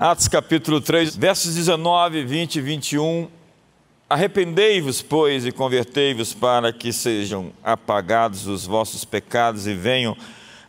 Atos capítulo 3, versos 19, 20 e 21. Arrependei-vos, pois, e convertei-vos para que sejam apagados os vossos pecados e venham,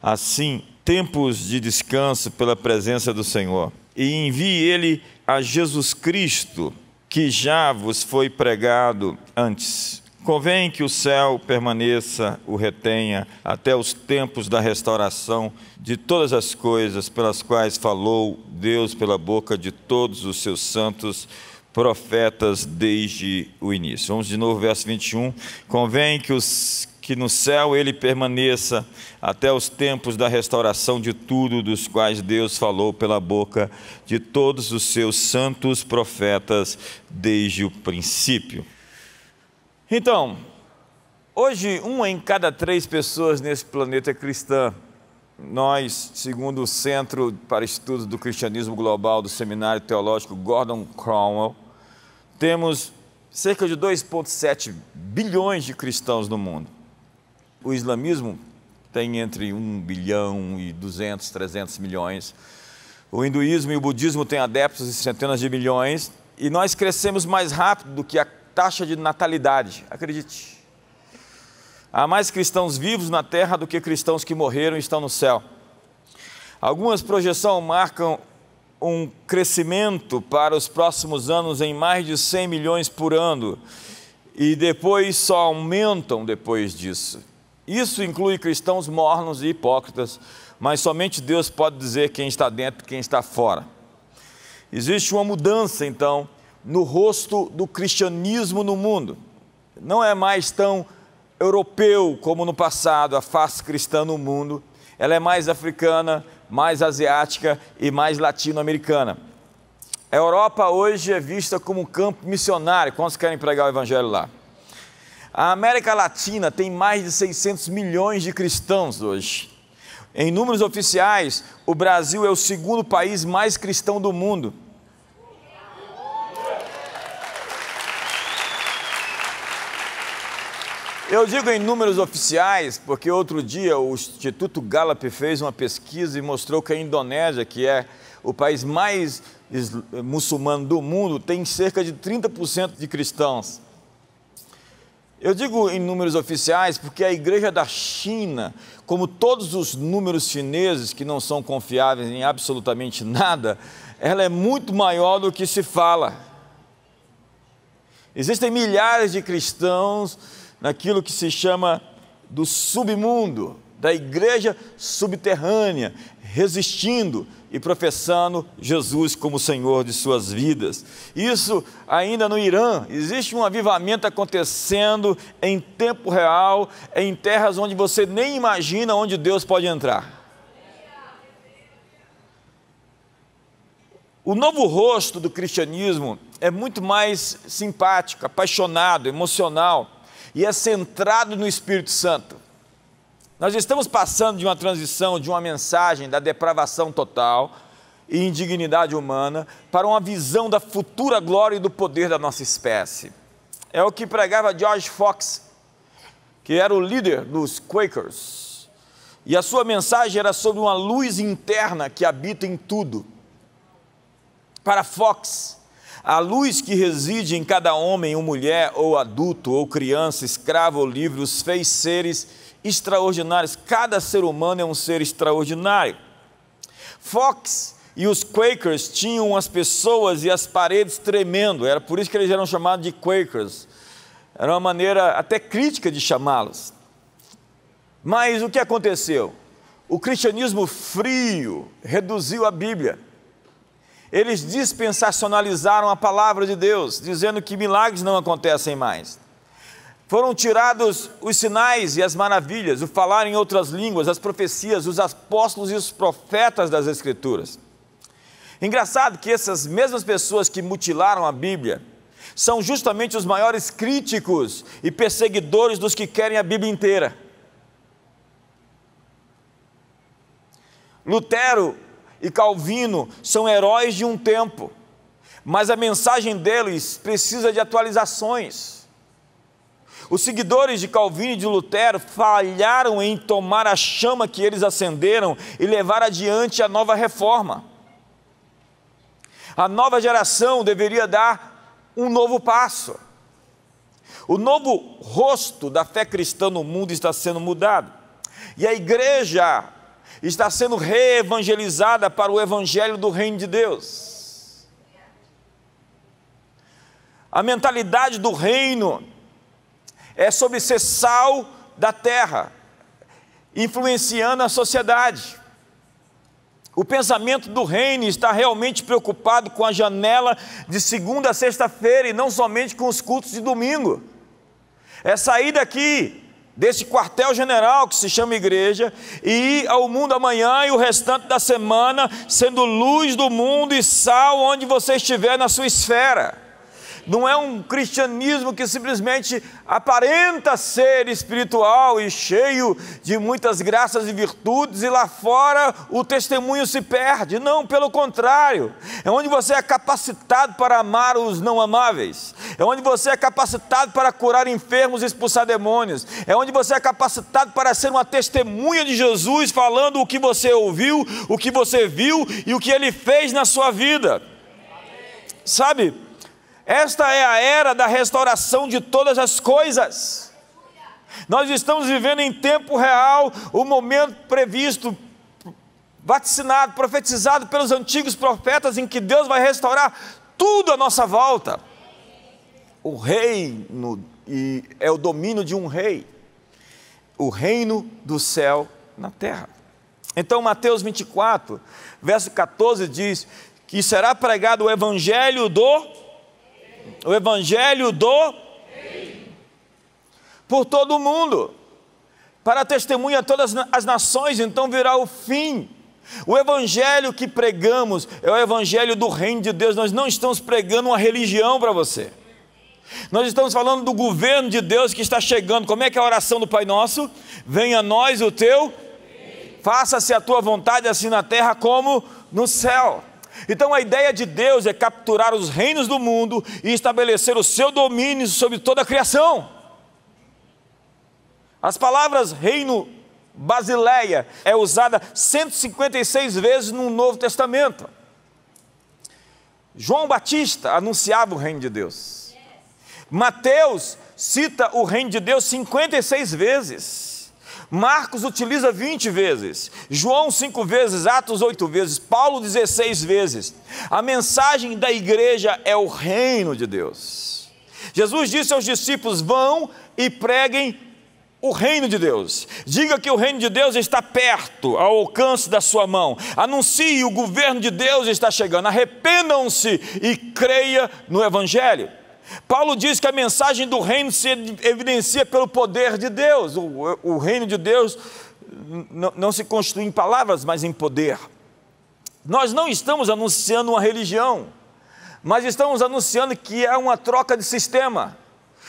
assim, tempos de descanso pela presença do Senhor. E envie Ele a Jesus Cristo, que já vos foi pregado antes. Convém que o céu permaneça, o retenha, até os tempos da restauração de todas as coisas pelas quais falou Deus pela boca de todos os seus santos profetas desde o início. Vamos de novo, verso 21. Convém que no céu ele permaneça até os tempos da restauração de tudo, dos quais Deus falou pela boca de todos os seus santos profetas desde o princípio. Então, hoje 1 em cada 3 pessoas nesse planeta é cristã. Nós, segundo o Centro para Estudos do Cristianismo Global do Seminário Teológico Gordon Conwell, temos cerca de 2,7 bilhões de cristãos no mundo. O islamismo tem entre 1 bilhão e 200, 300 milhões. O hinduísmo e o budismo têm adeptos de centenas de milhões. E nós crescemos mais rápido do que a taxa de natalidade, acredite. Há mais cristãos vivos na terra do que cristãos que morreram e estão no céu. Algumas projeções marcam um crescimento para os próximos anos em mais de 100 milhões por ano e depois só aumentam depois disso. Isso inclui cristãos mornos e hipócritas, mas somente Deus pode dizer quem está dentro e quem está fora. Existe uma mudança, então, no rosto do cristianismo no mundo. Não é mais tão europeu como no passado a face cristã no mundo. Ela é mais africana, mais asiática e mais latino-americana. A Europa hoje é vista como um campo missionário. Quantos querem pregar o evangelho lá? A América Latina tem mais de 600 milhões de cristãos hoje. Em números oficiais, o Brasil é o segundo país mais cristão do mundo. Eu digo em números oficiais porque outro dia o Instituto Gallup fez uma pesquisa e mostrou que a Indonésia, que é o país mais muçulmano do mundo, tem cerca de 30% de cristãos. Eu digo em números oficiais porque a igreja da China, como todos os números chineses que não são confiáveis em absolutamente nada, ela é muito maior do que se fala. Existem milhares de cristãos naquilo que se chama do submundo, da igreja subterrânea, resistindo e professando Jesus como Senhor de suas vidas. Isso ainda no Irã, existe um avivamento acontecendo em tempo real, em terras onde você nem imagina onde Deus pode entrar. O novo rosto do cristianismo é muito mais simpático, apaixonado, emocional, e é centrado no Espírito Santo. Nós estamos passando de uma transição, de uma mensagem da depravação total e indignidade humana para uma visão da futura glória e do poder da nossa espécie. É o que pregava George Fox, que era o líder dos Quakers. E a sua mensagem era sobre uma luz interna que habita em tudo. Para Fox, a luz que reside em cada homem ou mulher, ou adulto, ou criança, escravo ou livre, os fez seres extraordinários. Cada ser humano é um ser extraordinário. Fox e os Quakers tinham as pessoas e as paredes tremendo. Era por isso que eles eram chamados de Quakers. Era uma maneira até crítica de chamá-los. Mas o que aconteceu? O cristianismo frio reduziu a Bíblia. Eles dispensacionalizaram a palavra de Deus, dizendo que milagres não acontecem mais. Foram tirados os sinais e as maravilhas, o falar em outras línguas, as profecias, os apóstolos e os profetas das Escrituras. Engraçado que essas mesmas pessoas que mutilaram a Bíblia são justamente os maiores críticos e perseguidores dos que querem a Bíblia inteira. Lutero e Calvino são heróis de um tempo, mas a mensagem deles precisa de atualizações. Os seguidores de Calvino e de Lutero falharam em tomar a chama que eles acenderam e levar adiante a nova reforma. A nova geração deveria dar um novo passo. O novo rosto da fé cristã no mundo está sendo mudado. E a igreja está sendo reevangelizada para o evangelho do reino de Deus. A mentalidade do reino é sobre ser sal da terra, influenciando a sociedade. O pensamento do reino está realmente preocupado com a janela de segunda a sexta-feira e não somente com os cultos de domingo. É sair daqui, desse quartel-general que se chama igreja, e ir ao mundo amanhã e o restante da semana, sendo luz do mundo e sal onde você estiver na sua esfera. Não é um cristianismo que simplesmente aparenta ser espiritual e cheio de muitas graças e virtudes, e lá fora o testemunho se perde. Não, pelo contrário, é onde você é capacitado para amar os não amáveis, é onde você é capacitado para curar enfermos e expulsar demônios, é onde você é capacitado para ser uma testemunha de Jesus, falando o que você ouviu, o que você viu e o que Ele fez na sua vida. Sabe? Esta é a era da restauração de todas as coisas. Nós estamos vivendo em tempo real o momento previsto, vaticinado, profetizado pelos antigos profetas, em que Deus vai restaurar tudo à nossa volta. O reino é o domínio de um rei, o reino do céu na terra. Então Mateus 24, verso 14 diz que será pregado o evangelho do por todo o mundo, para testemunha a todas as nações, então virá o fim. O evangelho que pregamos é o evangelho do reino de Deus. Nós não estamos pregando uma religião para você, nós estamos falando do governo de Deus que está chegando. Como é que é a oração do Pai Nosso? Venha a nós o teu, faça-se a tua vontade, assim na terra como no céu. Então a ideia de Deus é capturar os reinos do mundo e estabelecer o seu domínio sobre toda a criação. As palavras reino, Basileia, é usada 156 vezes no Novo Testamento. João Batista anunciava o reino de Deus. Mateus cita o reino de Deus 56 vezes. Marcos utiliza 20 vezes, João 5 vezes, Atos 8 vezes, Paulo 16 vezes. A mensagem da igreja é o reino de Deus. Jesus disse aos discípulos: vão e preguem o reino de Deus. Diga que o reino de Deus está perto, ao alcance da sua mão. Anuncie, o governo de Deus está chegando. Arrependam-se e creia no evangelho. Paulo diz que a mensagem do reino se evidencia pelo poder de Deus. O reino de Deus não se constitui em palavras, mas em poder. Nós não estamos anunciando uma religião, mas estamos anunciando que é uma troca de sistema.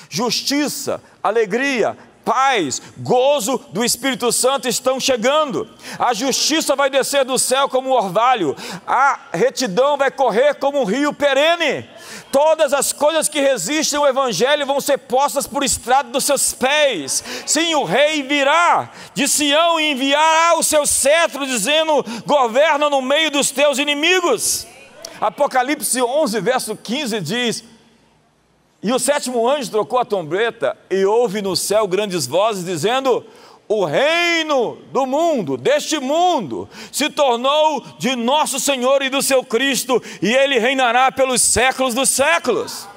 Justiça, alegria, paz, gozo do Espírito Santo estão chegando. A justiça vai descer do céu como um orvalho, a retidão vai correr como um rio perene. Todas as coisas que resistem ao evangelho vão ser postas por estrado dos seus pés. Sim, o rei virá de Sião e enviará o seu cetro, dizendo: governa no meio dos teus inimigos. Apocalipse 11, verso 15 diz: e o sétimo anjo trocou a trombeta, e houve no céu grandes vozes, dizendo: o reino do mundo, deste mundo, se tornou de nosso Senhor e do seu Cristo, e Ele reinará pelos séculos dos séculos.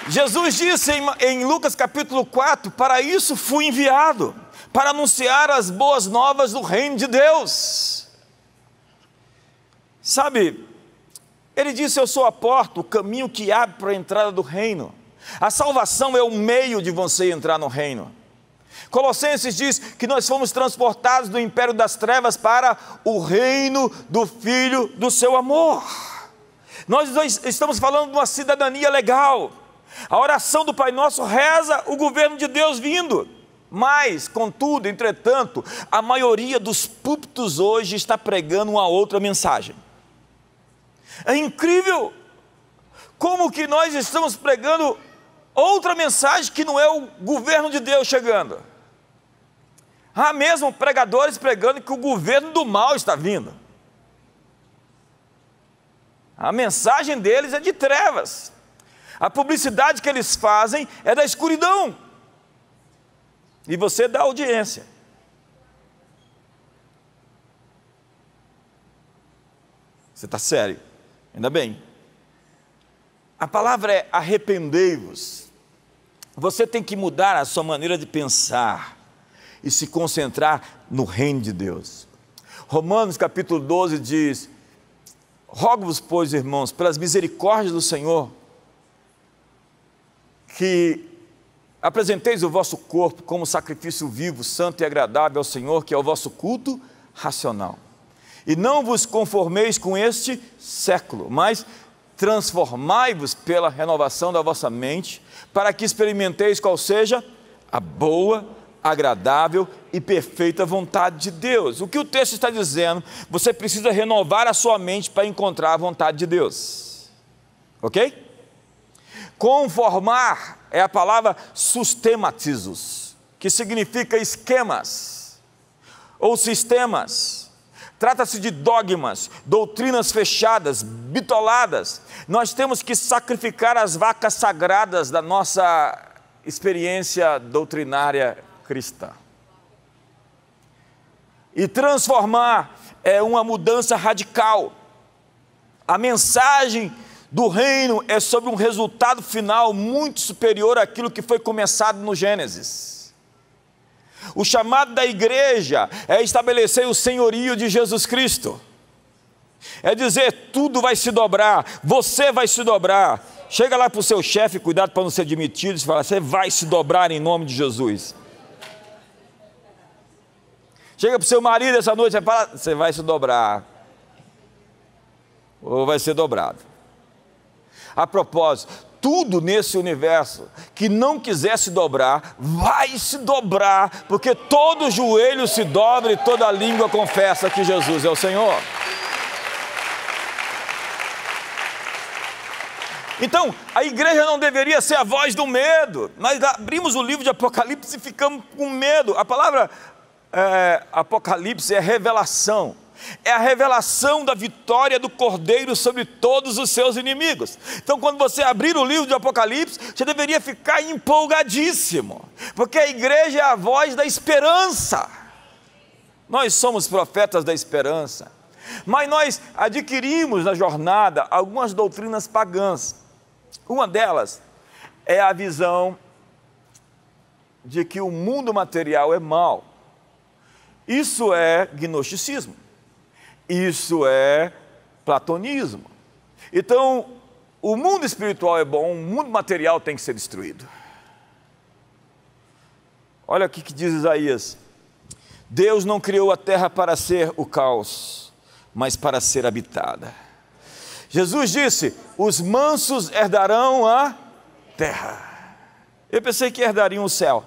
Jesus disse em Lucas capítulo 4, para isso fui enviado, para anunciar as boas novas do reino de Deus. Sabe, Ele disse: eu sou a porta, o caminho que abre para a entrada do reino. A salvação é o meio de você entrar no reino. Colossenses diz que nós fomos transportados do império das trevas para o reino do Filho do seu amor. Nós estamos falando de uma cidadania legal. A oração do Pai Nosso reza o governo de Deus vindo. Mas, contudo, entretanto, a maioria dos púlpitos hoje está pregando uma outra mensagem. É incrível como que nós estamos pregando outra mensagem que não é o governo de Deus chegando. Há mesmo pregadores pregando que o governo do mal está vindo. A mensagem deles é de trevas. A publicidade que eles fazem é da escuridão. E você dá audiência. Você está sério? Ainda bem. A palavra é arrependei-vos. Você tem que mudar a sua maneira de pensar e se concentrar no reino de Deus. Romanos capítulo 12 diz: rogo-vos, pois, irmãos, pelas misericórdias do Senhor, que apresenteis o vosso corpo como sacrifício vivo, santo e agradável ao Senhor, que é o vosso culto racional. E não vos conformeis com este século, mas transformai-vos pela renovação da vossa mente, para que experimenteis qual seja a boa, agradável e perfeita vontade de Deus. O que o texto está dizendo? Você precisa renovar a sua mente para encontrar a vontade de Deus. Ok? Conformar é a palavra sustematizos, que significa esquemas ou sistemas. Trata-se de dogmas, doutrinas fechadas, bitoladas. Nós temos que sacrificar as vacas sagradas da nossa experiência doutrinária cristã. E transformar é uma mudança radical. A mensagem do reino é sobre um resultado final muito superior àquilo que foi começado no Gênesis. O chamado da igreja é estabelecer o senhorio de Jesus Cristo. É dizer, tudo vai se dobrar, você vai se dobrar. Chega lá para o seu chefe, cuidado para não ser demitido, e fala, você vai se dobrar em nome de Jesus. Chega para o seu marido essa noite e fala, você vai se dobrar. Ou vai ser dobrado. A propósito, tudo nesse universo que não quiser se dobrar, vai se dobrar, porque todo joelho se dobra e toda língua confessa que Jesus é o Senhor. Então, a igreja não deveria ser a voz do medo. Nós abrimos o livro de Apocalipse e ficamos com medo. A palavra Apocalipse é revelação. É a revelação da vitória do Cordeiro sobre todos os seus inimigos. Então, quando você abrir o livro de Apocalipse, você deveria ficar empolgadíssimo, porque a igreja é a voz da esperança. Nós somos profetas da esperança, mas nós adquirimos na jornada algumas doutrinas pagãs. Uma delas é a visão de que o mundo material é mau. Isso é gnosticismo. Isso é platonismo. Então, o mundo espiritual é bom, o mundo material tem que ser destruído. Olha o que diz Isaías: Deus não criou a terra para ser o caos, mas para ser habitada. Jesus disse, os mansos herdarão a terra. Eu pensei que herdariam o céu.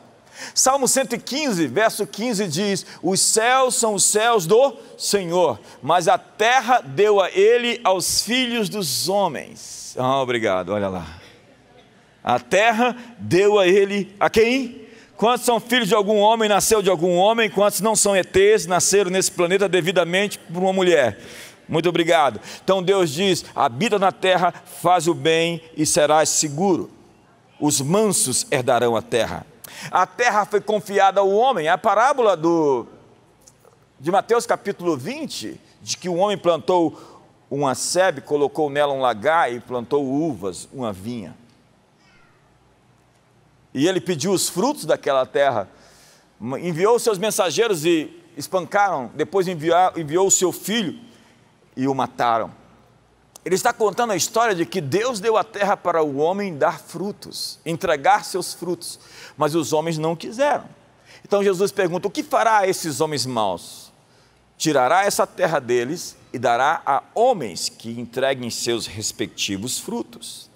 Salmo 115, verso 15 diz, os céus são os céus do Senhor, mas a terra deu a ele aos filhos dos homens. Obrigado, olha lá. A terra deu a ele, a quem? Quantos são filhos de algum homem, nasceu de algum homem? Quantos não são ETs, nasceram nesse planeta devidamente por uma mulher? Muito obrigado. Então Deus diz, habita na terra, faz o bem e serás seguro. Os mansos herdarão a terra. A terra foi confiada ao homem. A parábola de Mateus capítulo 20, de que o homem plantou uma sebe, colocou nela um lagar e plantou uvas, uma vinha. E ele pediu os frutos daquela terra, enviou seus mensageiros e espancaram, depois enviou o seu filho e o mataram. Ele está contando a história de que Deus deu a terra para o homem dar frutos, entregar seus frutos, mas os homens não quiseram. Então Jesus pergunta, o que fará a esses homens maus? Tirará essa terra deles e dará a homens que entreguem seus respectivos frutos.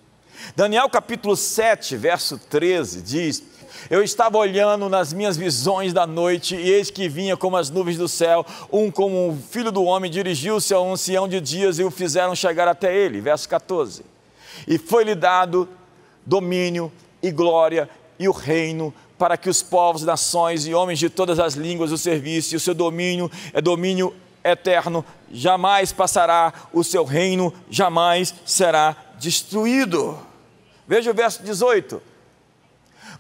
Daniel capítulo 7, verso 13 diz, eu estava olhando nas minhas visões da noite, e eis que vinha como as nuvens do céu, como um filho do homem, dirigiu-se a um ancião de dias e o fizeram chegar até ele. Verso 14. E foi-lhe dado domínio e glória e o reino para que os povos, nações e homens de todas as línguas o servissem. O seu domínio é domínio eterno, jamais passará, o seu reino jamais será destruído. Veja o verso 18.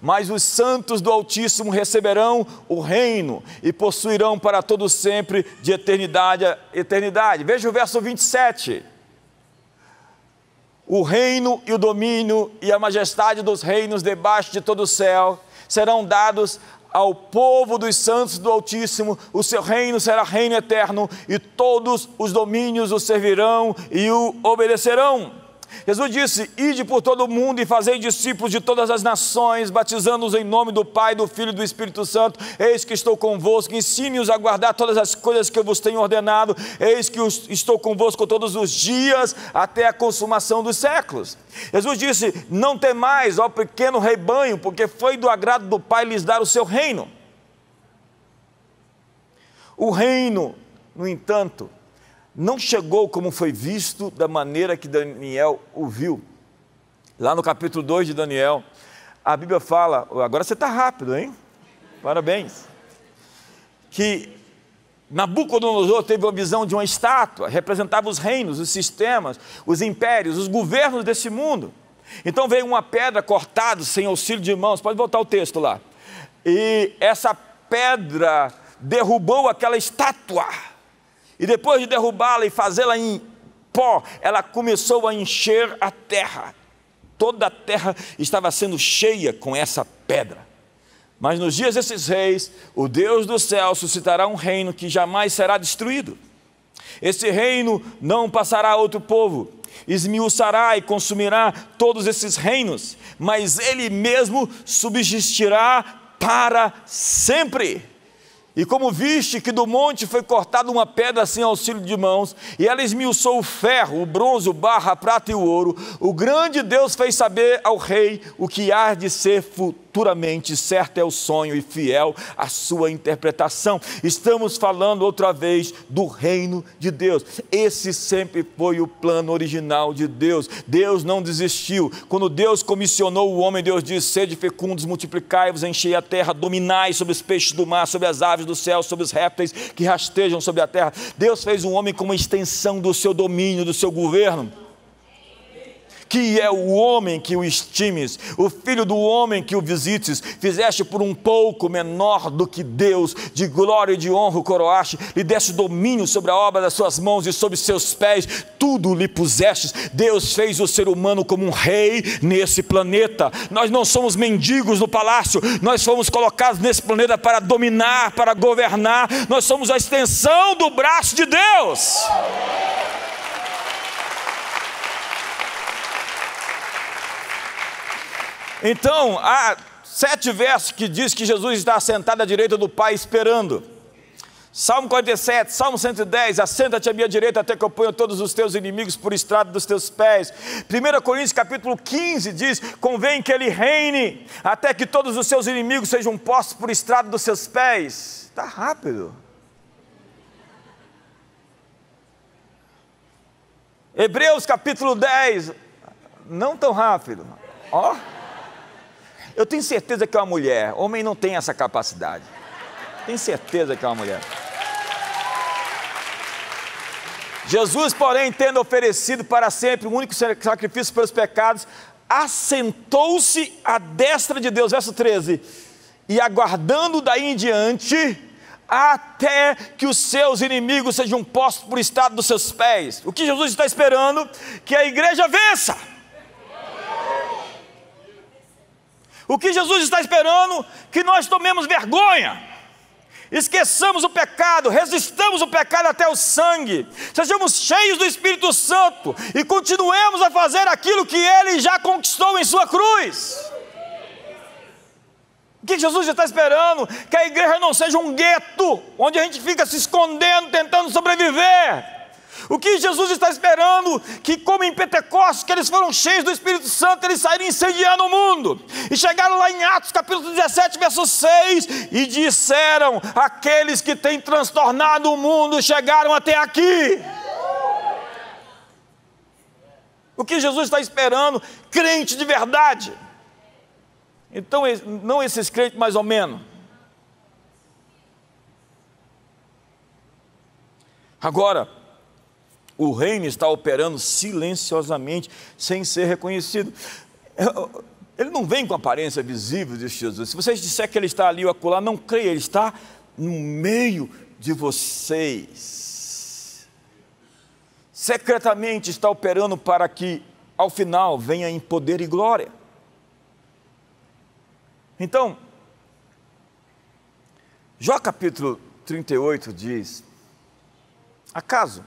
Mas os santos do Altíssimo receberão o reino e possuirão para todo sempre, de eternidade a eternidade. Veja o verso 27. O reino e o domínio e a majestade dos reinos debaixo de todo o céu serão dados ao povo dos santos do Altíssimo. O seu reino será reino eterno, e todos os domínios o servirão e o obedecerão. Jesus disse: ide por todo o mundo e fazei discípulos de todas as nações, batizando-os em nome do Pai, do Filho e do Espírito Santo. Eis que estou convosco, ensine-os a guardar todas as coisas que eu vos tenho ordenado. Eis que estou convosco todos os dias, até a consumação dos séculos. Jesus disse: não temais, ó pequeno rebanho, porque foi do agrado do Pai lhes dar o seu reino. O reino, no entanto, não chegou como foi visto da maneira que Daniel o viu. Lá no capítulo 2 de Daniel, a Bíblia fala, agora você está rápido, hein? Parabéns. Que Nabucodonosor teve uma visão de uma estátua, representava os reinos, os sistemas, os impérios, os governos desse mundo. Então veio uma pedra cortada sem auxílio de mãos, pode voltar o texto lá. E essa pedra derrubou aquela estátua. E depois de derrubá-la e fazê-la em pó, ela começou a encher a terra. Toda a terra estava sendo cheia com essa pedra. Mas nos dias desses reis, o Deus do céu suscitará um reino que jamais será destruído. Esse reino não passará a outro povo, esmiuçará e consumirá todos esses reinos, mas ele mesmo subsistirá para sempre. E como viste que do monte foi cortada uma pedra sem auxílio de mãos, e ela esmiuçou o ferro, o bronze, o barro, a prata e o ouro, o grande Deus fez saber ao rei o que há de ser futuramente. Certo é o sonho e fiel a sua interpretação. Estamos falando outra vez do reino de Deus. Esse sempre foi o plano original de Deus. Deus não desistiu. Quando Deus comissionou o homem, Deus disse: sede fecundos, multiplicai-vos, enchei a terra, dominai sobre os peixes do mar, sobre as aves do céu, sobre os répteis que rastejam sobre a terra. Deus fez o homem como uma extensão do seu domínio, do seu governo. Que é o homem que o estimes, o filho do homem que o visites, fizeste por um pouco menor do que Deus, de glória e de honra o coroaste, lhe deste domínio sobre a obra das suas mãos e sobre seus pés, tudo lhe pusestes. Deus fez o ser humano como um rei nesse planeta. Nós não somos mendigos no palácio, nós fomos colocados nesse planeta para dominar, para governar. Nós somos a extensão do braço de Deus. Então, há 7 versos que diz que Jesus está assentado à direita do Pai esperando. Salmo 47, Salmo 110, assenta-te à minha direita até que eu ponha todos os teus inimigos por estrado dos teus pés. 1 Coríntios capítulo 15 diz: convém que ele reine até que todos os seus inimigos sejam postos por estrado dos seus pés. Está rápido. Hebreus capítulo 10, não tão rápido. Ó. Eu tenho certeza que é uma mulher. Homem não tem essa capacidade. Tenho certeza que é uma mulher. Jesus, porém, tendo oferecido para sempre o único sacrifício pelos pecados, assentou-se à destra de Deus. Verso 13. E aguardando daí em diante, até que os seus inimigos sejam postos por estrado dos seus pés. O que Jesus está esperando? Que a igreja vença. O que Jesus está esperando? Que nós tomemos vergonha, esqueçamos o pecado, resistamos o pecado até o sangue, sejamos cheios do Espírito Santo e continuemos a fazer aquilo que Ele já conquistou em sua cruz. O que Jesus está esperando? Que a igreja não seja um gueto, onde a gente fica se escondendo, tentando sobreviver. O que Jesus está esperando? Que como em Pentecostes, que eles foram cheios do Espírito Santo, eles saíram incendiando o mundo. E chegaram lá em Atos capítulo 17, verso 6, e disseram: aqueles que têm transtornado o mundo chegaram até aqui. O que Jesus está esperando? Crente de verdade. Então, não esses crentes mais ou menos. Agora, o reino está operando silenciosamente, sem ser reconhecido. Ele não vem com aparência visível, diz Jesus. Se vocês disserem que ele está ali ou acolá, não creia, ele está no meio de vocês. Secretamente está operando para que, ao final, venha em poder e glória. Então, Jó capítulo 38 diz: acaso,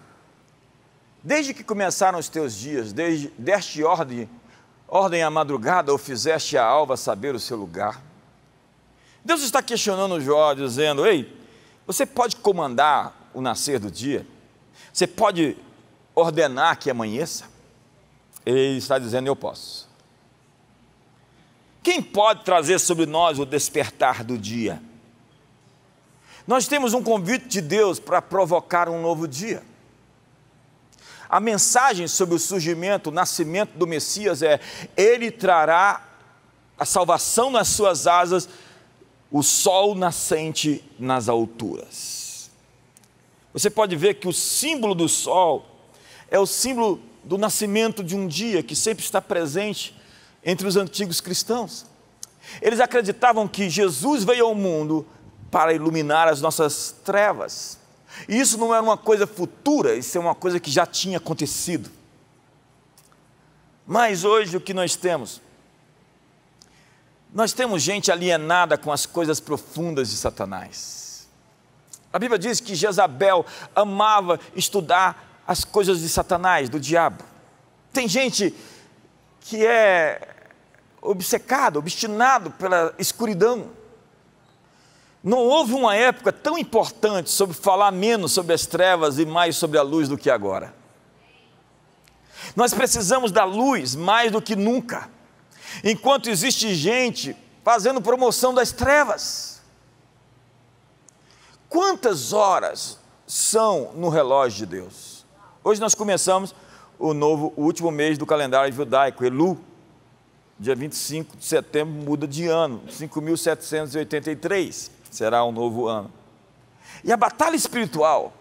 desde que começaram os teus dias, deste ordem à madrugada, ou fizeste a alva saber o seu lugar? Deus está questionando Jó, dizendo: ei, você pode comandar o nascer do dia? Você pode ordenar que amanheça? Ele está dizendo: eu posso. Quem pode trazer sobre nós o despertar do dia? Nós temos um convite de Deus para provocar um novo dia. A mensagem sobre o surgimento, o nascimento do Messias é: ele trará a salvação nas suas asas, o sol nascente nas alturas. Você pode ver que o símbolo do sol é o símbolo do nascimento de um dia que sempre está presente entre os antigos cristãos. Eles acreditavam que Jesus veio ao mundo para iluminar as nossas trevas. E isso não era uma coisa futura, isso é uma coisa que já tinha acontecido. Mas hoje o que nós temos? Nós temos gente alienada com as coisas profundas de Satanás. A Bíblia diz que Jezabel amava estudar as coisas de Satanás, do diabo. Tem gente que é obcecado, obstinado pela escuridão. Não houve uma época tão importante sobre falar menos sobre as trevas e mais sobre a luz do que agora. Nós precisamos da luz mais do que nunca, enquanto existe gente fazendo promoção das trevas. Quantas horas são no relógio de Deus? Hoje nós começamos o último mês do calendário judaico, Elul. Dia 25 de setembro muda de ano, 5.783 será um novo ano. E a batalha espiritual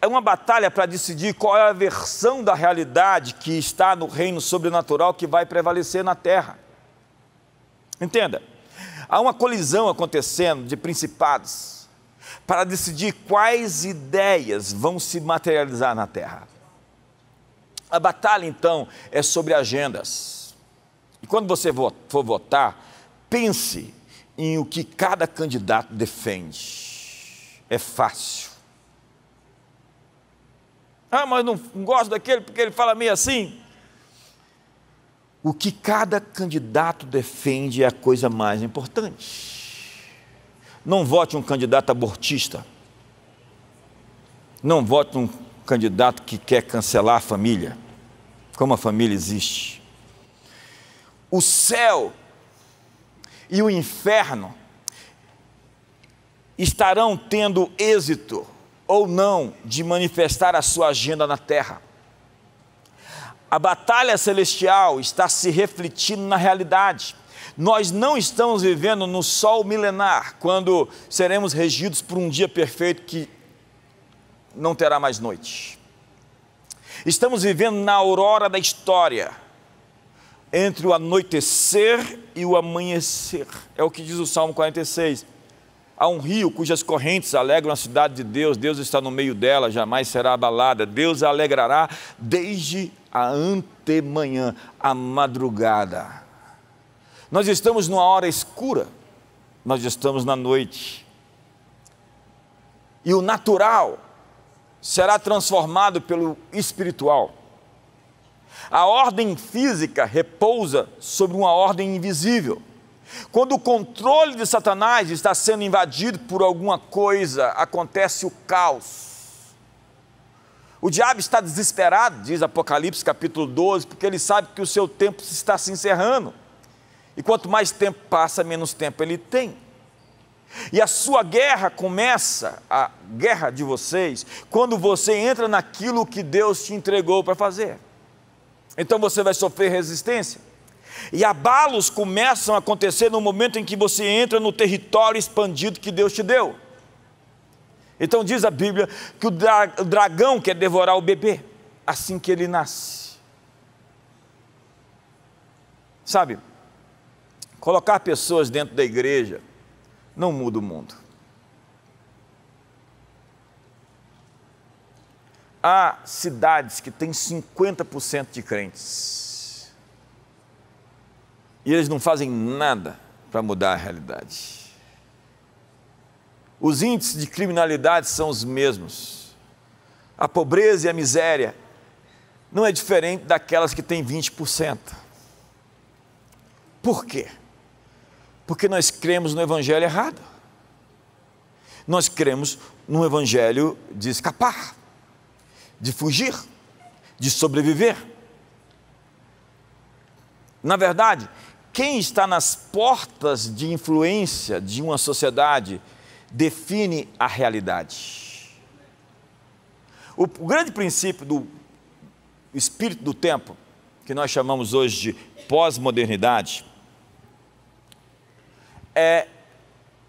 é uma batalha para decidir qual é a versão da realidade que está no reino sobrenatural que vai prevalecer na terra. Entenda, há uma colisão acontecendo de principados para decidir quais ideias vão se materializar na terra. A batalha então é sobre agendas. E quando você for votar, pense em o que cada candidato defende. É fácil. Ah, mas não gosto daquele porque ele fala meio assim. O que cada candidato defende é a coisa mais importante. Não vote um candidato abortista. Não vote um candidato que quer cancelar a família. Como a família existe. O céu e o inferno estarão tendo êxito ou não de manifestar a sua agenda na terra. A batalha celestial está se refletindo na realidade. Nós não estamos vivendo no sol milenar, quando seremos regidos por um dia perfeito que não terá mais noite. Estamos vivendo na aurora da história, entre o anoitecer e o amanhecer. É o que diz o Salmo 46. Há um rio cujas correntes alegram a cidade de Deus. Deus está no meio dela, jamais será abalada. Deus a alegrará desde a antemanhã, a madrugada. Nós estamos numa hora escura, nós estamos na noite. E o natural será transformado pelo espiritual. A ordem física repousa sobre uma ordem invisível. Quando o controle de Satanás está sendo invadido por alguma coisa, acontece o caos. O diabo está desesperado, diz Apocalipse capítulo 12, porque ele sabe que o seu tempo está se encerrando. E quanto mais tempo passa, menos tempo ele tem. E a sua guerra começa, a guerra de vocês, quando você entra naquilo que Deus te entregou para fazer. Então você vai sofrer resistência. E abalos começam a acontecer no momento em que você entra no território expandido que Deus te deu. Então diz a Bíblia que o dragão quer devorar o bebê assim que ele nasce. Sabe, colocar pessoas dentro da igreja não muda o mundo. Há cidades que têm 50% de crentes. E eles não fazem nada para mudar a realidade. Os índices de criminalidade são os mesmos. A pobreza e a miséria não é diferente daquelas que têm 20%. Por quê? Porque nós cremos no evangelho errado. Nós cremos no evangelho de escapar, de fugir, de sobreviver. Na verdade, quem está nas portas de influência de uma sociedade define a realidade. O grande princípio do espírito do tempo, que nós chamamos hoje de pós-modernidade, é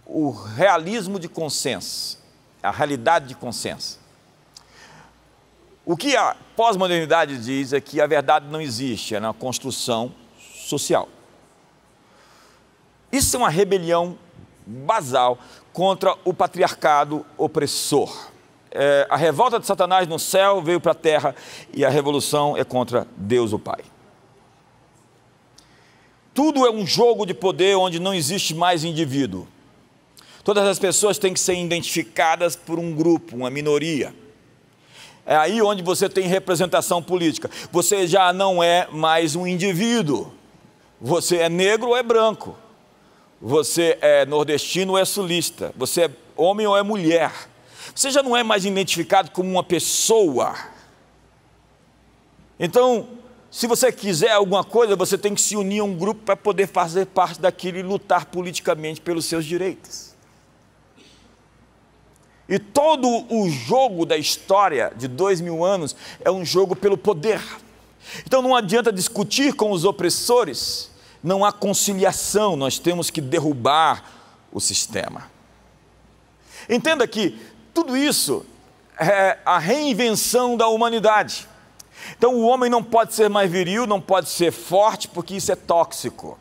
o realismo de consenso, a realidade de consenso. O que a pós-modernidade diz é que a verdade não existe, é na construção social. Isso é uma rebelião basal contra o patriarcado opressor. A revolta de Satanás no céu veio para a terra e a revolução é contra Deus o Pai. Tudo é um jogo de poder onde não existe mais indivíduo. Todas as pessoas têm que ser identificadas por um grupo, uma minoria. É aí onde você tem representação política. Você já não é mais um indivíduo. Você é negro ou é branco. Você é nordestino ou é sulista. Você é homem ou é mulher. Você já não é mais identificado como uma pessoa. Então, se você quiser alguma coisa, você tem que se unir a um grupo para poder fazer parte daquilo e lutar politicamente pelos seus direitos. E todo o jogo da história de 2000 anos é um jogo pelo poder. Então não adianta discutir com os opressores, não há conciliação, nós temos que derrubar o sistema. Entenda que tudo isso é a reinvenção da humanidade. Então o homem não pode ser mais viril, não pode ser forte, porque isso é tóxico.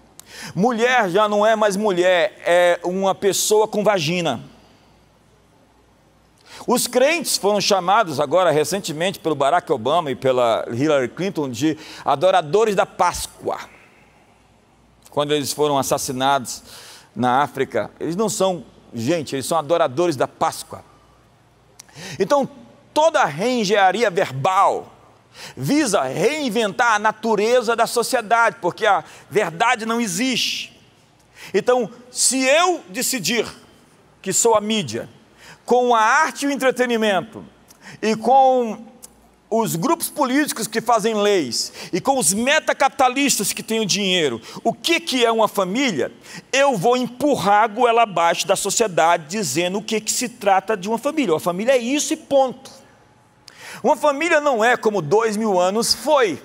Mulher já não é mais mulher, é uma pessoa com vagina. Os crentes foram chamados agora recentemente pelo Barack Obama e pela Hillary Clinton de adoradores da Páscoa. Quando eles foram assassinados na África, eles não são gente, eles são adoradores da Páscoa. Então toda a reengenharia verbal visa reinventar a natureza da sociedade, porque a verdade não existe. Então, se eu decidir que sou a mídia, com a arte e o entretenimento, e com os grupos políticos que fazem leis, e com os metacapitalistas que têm o dinheiro, o que é uma família? Eu vou empurrar a goela abaixo da sociedade, dizendo o que se trata de uma família. Uma família é isso e ponto. Uma família não é como 2000 anos foi.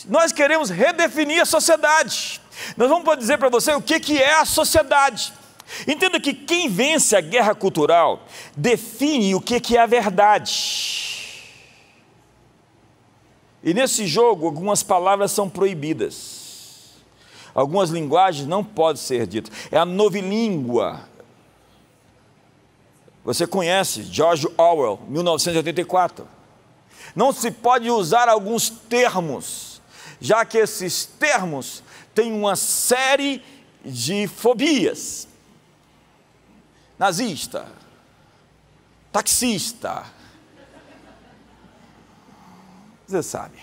Nós queremos redefinir a sociedade. Nós vamos dizer para você o que é a sociedade. Entenda que quem vence a guerra cultural define o que é a verdade. E nesse jogo, algumas palavras são proibidas. Algumas linguagens não podem ser ditas. É a novilíngua. Você conhece George Orwell, 1984. Não se pode usar alguns termos, já que esses termos têm uma série de fobias. Nazista, taxista, você sabe.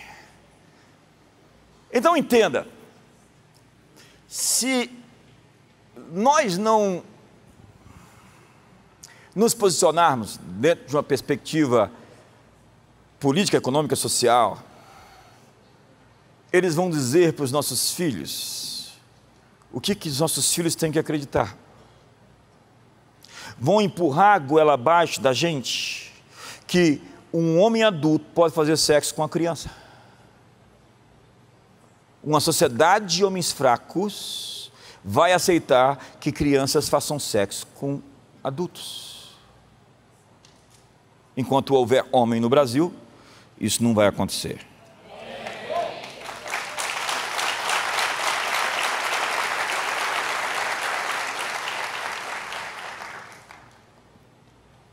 Então entenda, se nós não nos posicionarmos dentro de uma perspectiva política, econômica, social, eles vão dizer para os nossos filhos o que os nossos filhos têm que acreditar. Vão empurrar a goela abaixo da gente que um homem adulto pode fazer sexo com a criança. uma sociedade de homens fracos vai aceitar que crianças façam sexo com adultos. Enquanto houver homem no Brasil, isso não vai acontecer.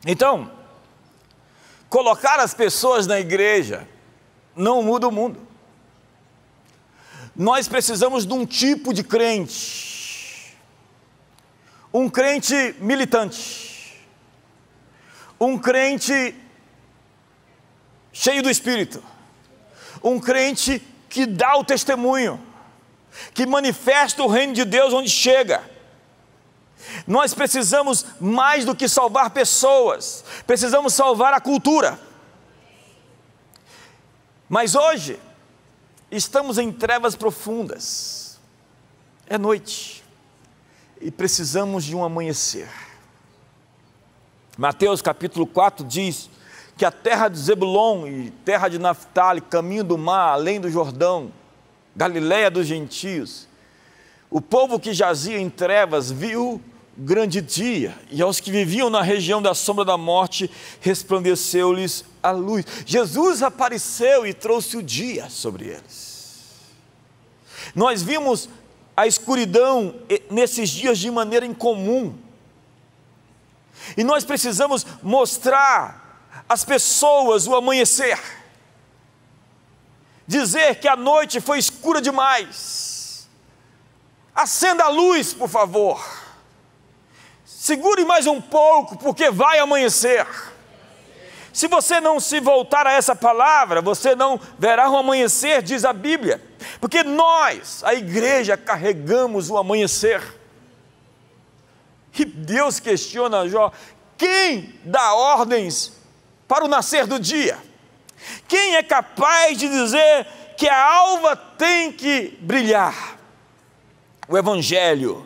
Então, colocar as pessoas na igreja não muda o mundo. Nós precisamos de um tipo de crente, um crente militante, um crente cheio do Espírito, um crente que dá o testemunho, que manifesta o reino de Deus onde chega. Nós precisamos mais do que salvar pessoas, precisamos salvar a cultura. Mas hoje, estamos em trevas profundas, é noite, e precisamos de um amanhecer. Mateus capítulo 4 diz que a terra de Zebulon e terra de Naftali, caminho do mar, além do Jordão, Galileia dos gentios, o povo que jazia em trevas viu grande dia, e aos que viviam na região da sombra da morte, resplandeceu-lhes a luz. Jesus apareceu e trouxe o dia sobre eles. Nós vimos a escuridão nesses dias de maneira incomum, e nós precisamos mostrar às pessoas o amanhecer, dizer que a noite foi escura demais. Acenda a luz, por favor. Segure mais um pouco, porque vai amanhecer. Se você não se voltar a essa palavra, você não verá o amanhecer, diz a Bíblia. Porque nós, a igreja, carregamos o amanhecer. E Deus questiona Jó: quem dá ordens para o nascer do dia? Quem é capaz de dizer que a alva tem que brilhar? O Evangelho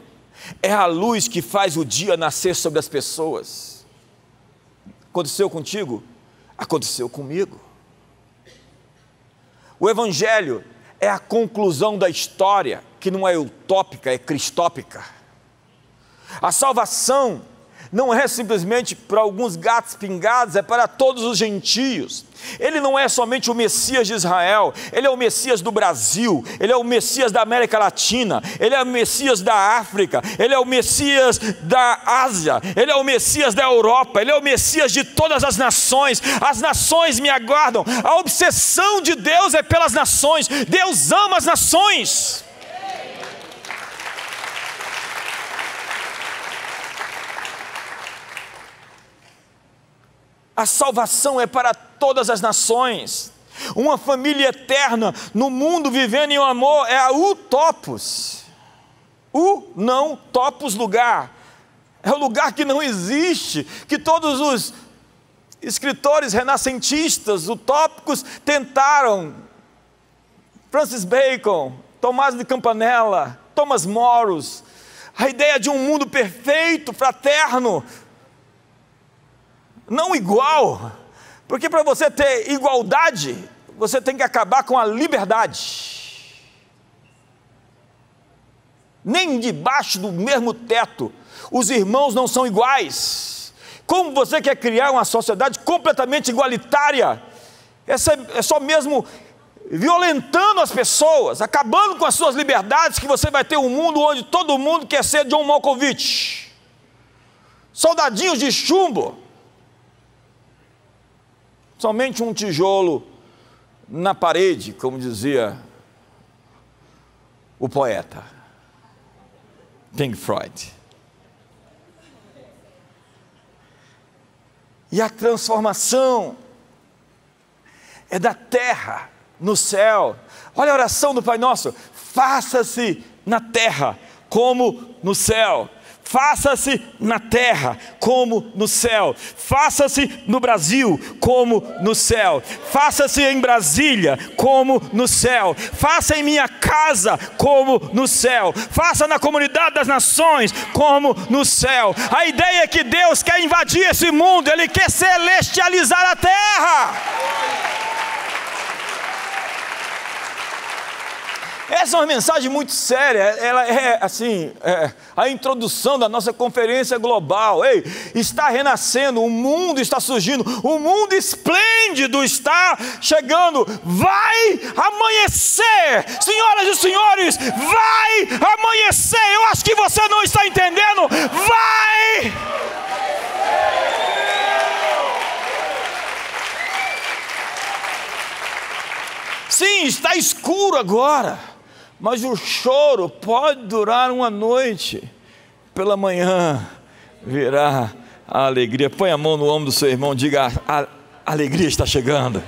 é a luz que faz o dia nascer sobre as pessoas. Aconteceu contigo? Aconteceu comigo. O Evangelho é a conclusão da história, que não é utópica, é cristópica. A salvação não é simplesmente para alguns gatos pingados, é para todos os gentios. Ele não é somente o Messias de Israel, ele é o Messias do Brasil, ele é o Messias da América Latina, ele é o Messias da África, ele é o Messias da Ásia, ele é o Messias da Europa, ele é o Messias de todas as nações. As nações me aguardam. A obsessão de Deus é pelas nações. Deus ama as nações. A salvação é para todas as nações. Uma família eterna no mundo vivendo em um amor é a utopos. Não topos lugar. É o lugar que não existe, que todos os escritores renascentistas utópicos tentaram. Francis Bacon, Tomás de Campanella, Thomas Morus. A ideia de um mundo perfeito, fraterno, não igual, porque para você ter igualdade, você tem que acabar com a liberdade. Nem debaixo do mesmo teto, os irmãos não são iguais. Como você quer criar uma sociedade completamente igualitária? É só mesmo violentando as pessoas, acabando com as suas liberdades, que você vai ter um mundo onde todo mundo quer ser John Malkovich. Soldadinhos de chumbo. Somente um tijolo na parede, como dizia o poeta Pink Floyd. E a transformação é da terra no céu. Olha a oração do Pai Nosso: faça-se na terra como no céu. Faça-se na terra como no céu. Faça-se no Brasil como no céu. Faça-se em Brasília como no céu. Faça em minha casa como no céu. Faça na comunidade das nações como no céu. A ideia é que Deus quer invadir esse mundo. Ele quer celestializar a terra. Essa é uma mensagem muito séria. Ela é assim, a introdução da nossa conferência global. Ei, está renascendo, o mundo está surgindo, o mundo esplêndido está chegando. Vai amanhecer, senhoras e senhores, vai amanhecer. Eu acho que você não está entendendo. Vai! Sim, está escuro agora, mas o choro pode durar uma noite. Pela manhã virá a alegria. Põe a mão no ombro do seu irmão, diga: a alegria está chegando.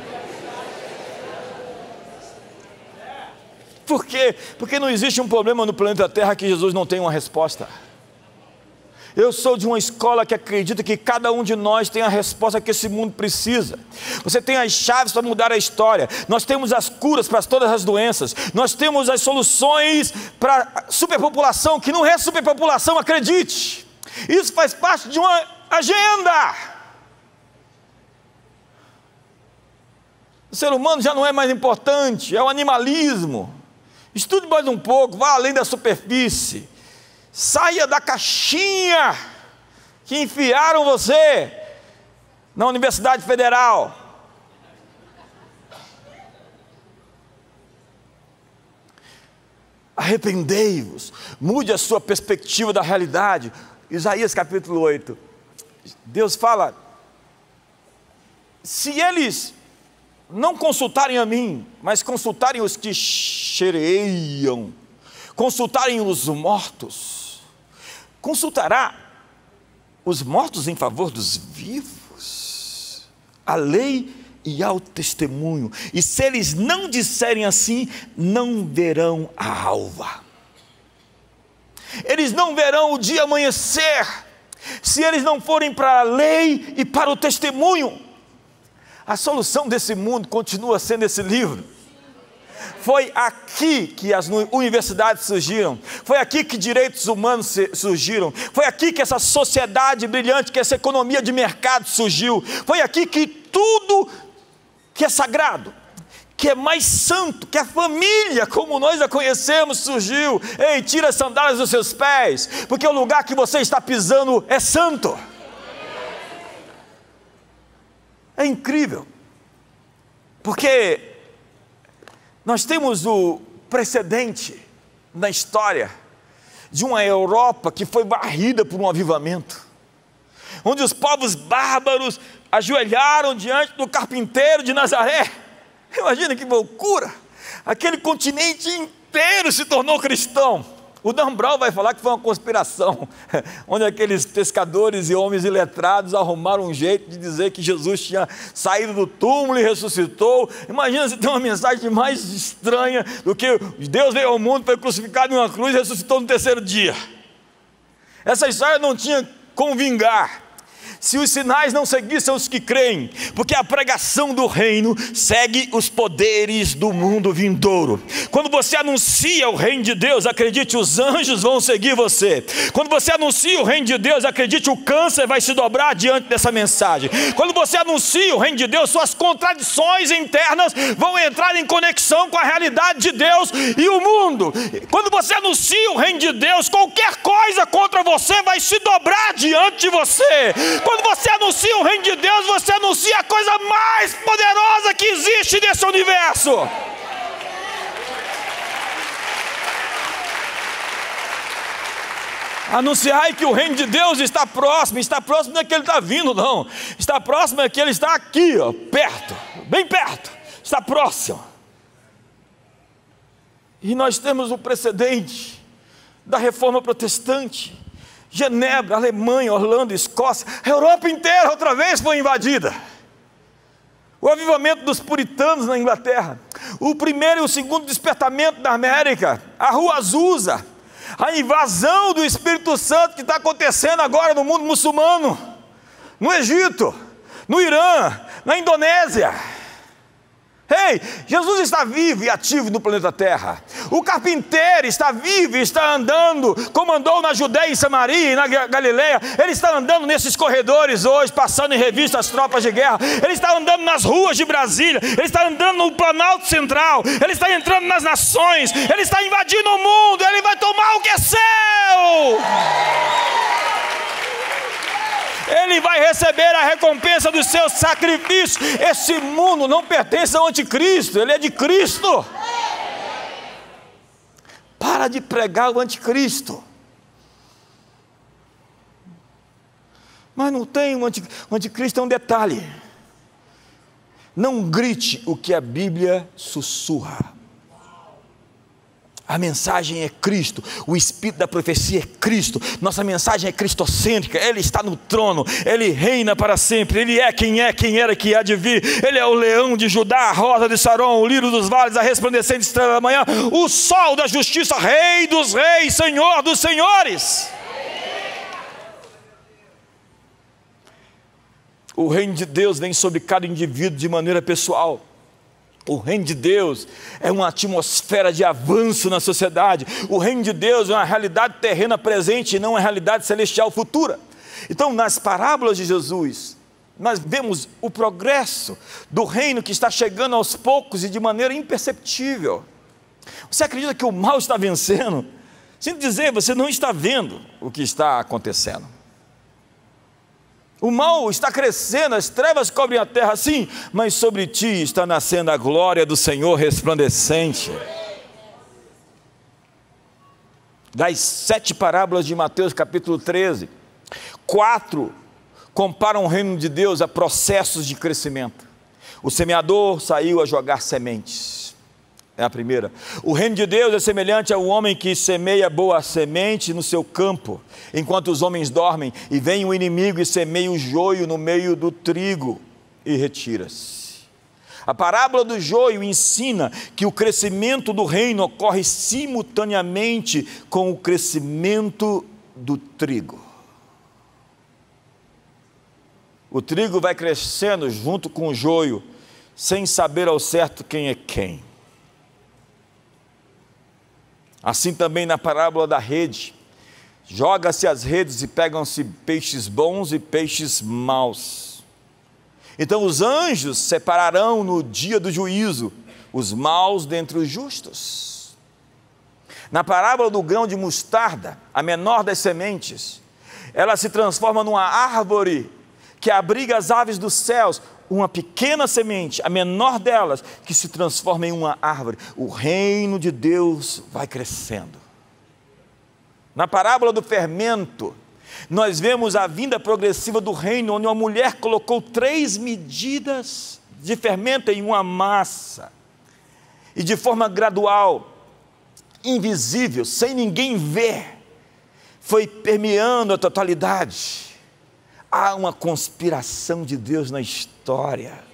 Por quê? Porque não existe um problema no planeta Terra que Jesus não tem uma resposta. Eu sou de uma escola que acredita que cada um de nós tem a resposta que esse mundo precisa. Você tem as chaves para mudar a história. Nós temos as curas para todas as doenças. Nós temos as soluções para a superpopulação, que não é superpopulação, acredite. Isso faz parte de uma agenda. O ser humano já não é mais importante, é o animalismo. Estude mais um pouco, vá além da superfície. Saia da caixinha que enfiaram você na Universidade Federal. Arrependei-vos, mude a sua perspectiva da realidade. Isaías capítulo 8. Deus fala: se eles não consultarem a mim, mas consultarem os que cheireiam, consultarem os mortos, consultará os mortos em favor dos vivos, a lei e ao testemunho, e se eles não disserem assim, não verão a alva, eles não verão o dia amanhecer, se eles não forem para a lei e para o testemunho. A solução desse mundo continua sendo esse livro. Foi aqui que as universidades surgiram, foi aqui que direitos humanos surgiram, foi aqui que essa sociedade brilhante, que essa economia de mercado surgiu, foi aqui que tudo que é sagrado, que é mais santo, que a família como nós a conhecemos surgiu. Ei, tira as sandálias dos seus pés, porque o lugar que você está pisando é santo. É incrível, porque nós temos o precedente na história de uma Europa que foi varrida por um avivamento, onde os povos bárbaros ajoelharam diante do carpinteiro de Nazaré. Imagina que loucura! Aquele continente inteiro se tornou cristão. O Dan Brown vai falar que foi uma conspiração, onde aqueles pescadores e homens iletrados arrumaram um jeito de dizer que Jesus tinha saído do túmulo e ressuscitou. Imagina se tem uma mensagem mais estranha do que Deus veio ao mundo, foi crucificado em uma cruz e ressuscitou no terceiro dia. Essa história não tinha como vingar se os sinais não seguissem os que creem, porque a pregação do reino segue os poderes do mundo vindouro. Quando você anuncia o reino de Deus, acredite, os anjos vão seguir você. Quando você anuncia o reino de Deus, acredite, o câncer vai se dobrar diante dessa mensagem. Quando você anuncia o reino de Deus, suas contradições internas vão entrar em conexão com a realidade de Deus e o mundo. Quando você anuncia o reino de Deus, qualquer coisa contra você vai se dobrar diante de você. Quando você anuncia o reino de Deus, você anuncia a coisa mais poderosa que existe nesse universo. Anunciai que o reino de Deus está próximo não é que ele está vindo, não. Está próximo é que ele está aqui, ó, perto, bem perto, está próximo. E nós temos o precedente da reforma protestante. Genebra, Alemanha, Orlando, Escócia, a Europa inteira outra vez foi invadida. O avivamento dos puritanos na Inglaterra, o primeiro e o segundo despertamento da América, a Rua Azusa, a invasão do Espírito Santo que está acontecendo agora no mundo muçulmano, no Egito, no Irã, na Indonésia. Ei, Jesus está vivo e ativo no planeta Terra. O carpinteiro está vivo e está andando, como andou na Judéia, em Samaria e na Galileia. Ele está andando nesses corredores hoje, passando em revista as tropas de guerra. Ele está andando nas ruas de Brasília. Ele está andando no Planalto Central. Ele está entrando nas nações. Ele está invadindo o mundo. Ele vai tomar o que é seu. Ele vai receber a recompensa dos seus sacrifícios. Esse mundo não pertence ao anticristo, ele é de Cristo. Para de pregar o anticristo. Mas não tem o anticristo, é um detalhe. Não grite o que a Bíblia sussurra. A mensagem é Cristo, o espírito da profecia é Cristo, nossa mensagem é cristocêntrica. Ele está no trono, Ele reina para sempre, Ele é quem era, que há de vir. Ele é o leão de Judá, a rosa de Saron, o lírio dos vales, a resplandecente estrela da manhã, o sol da justiça, Rei dos reis, Senhor dos senhores. O reino de Deus vem sobre cada indivíduo de maneira pessoal. O reino de Deus é uma atmosfera de avanço na sociedade. O reino de Deus é uma realidade terrena presente e não uma realidade celestial futura. Então, nas parábolas de Jesus, nós vemos o progresso do reino que está chegando aos poucos e de maneira imperceptível. Você acredita que o mal está vencendo? Sinto dizer, você não está vendo o que está acontecendo. O mal está crescendo, as trevas cobrem a terra, sim, mas sobre ti está nascendo a glória do Senhor resplandecente. Das 7 parábolas de Mateus capítulo 13, 4 comparam o reino de Deus a processos de crescimento. O semeador saiu a jogar sementes. É a primeira. O reino de Deus é semelhante ao homem que semeia boa semente no seu campo, enquanto os homens dormem, e vem o inimigo e semeia o joio no meio do trigo e retira-se. A parábola do joio ensina que o crescimento do reino ocorre simultaneamente com o crescimento do trigo. O trigo vai crescendo junto com o joio, sem saber ao certo quem é quem. Assim também na parábola da rede, joga-se as redes e pegam-se peixes bons e peixes maus. Então os anjos separarão no dia do juízo os maus dentre os justos. Na parábola do grão de mostarda, a menor das sementes, ela se transforma numa árvore que abriga as aves dos céus. Uma pequena semente, a menor delas, que se transforma em uma árvore. O reino de Deus vai crescendo. Na parábola do fermento, nós vemos a vinda progressiva do reino, onde uma mulher colocou 3 medidas de fermento em uma massa, e de forma gradual, invisível, sem ninguém ver, foi permeando a totalidade. Há uma conspiração de Deus na história.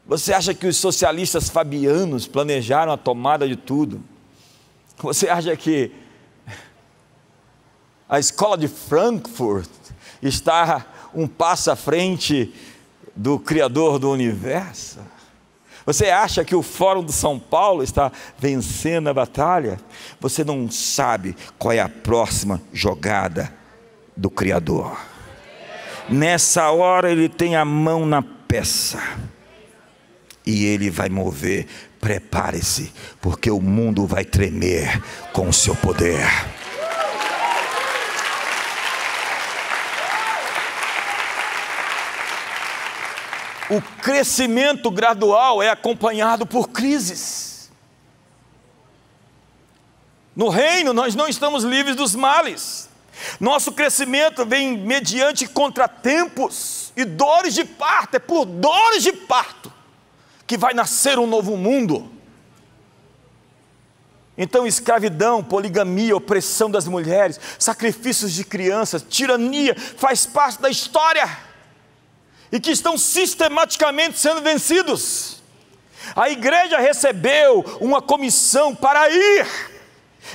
Você acha que os socialistas fabianos planejaram a tomada de tudo? Você acha que a escola de Frankfurt está um passo à frente do Criador do universo? Você acha que o Fórum de São Paulo está vencendo a batalha? Você não sabe qual é a próxima jogada do Criador. Nessa hora ele tem a mão na peça e ele vai mover. Prepare-se, porque o mundo vai tremer com o seu poder. O crescimento gradual é acompanhado por crises. No reino nós não estamos livres dos males. Nosso crescimento vem mediante contratempos e dores de parto. É por dores de parto que vai nascer um novo mundo. Então escravidão, poligamia, opressão das mulheres, sacrifícios de crianças, tirania, faz parte da história, e que estão sistematicamente sendo vencidos. A igreja recebeu uma comissão para ir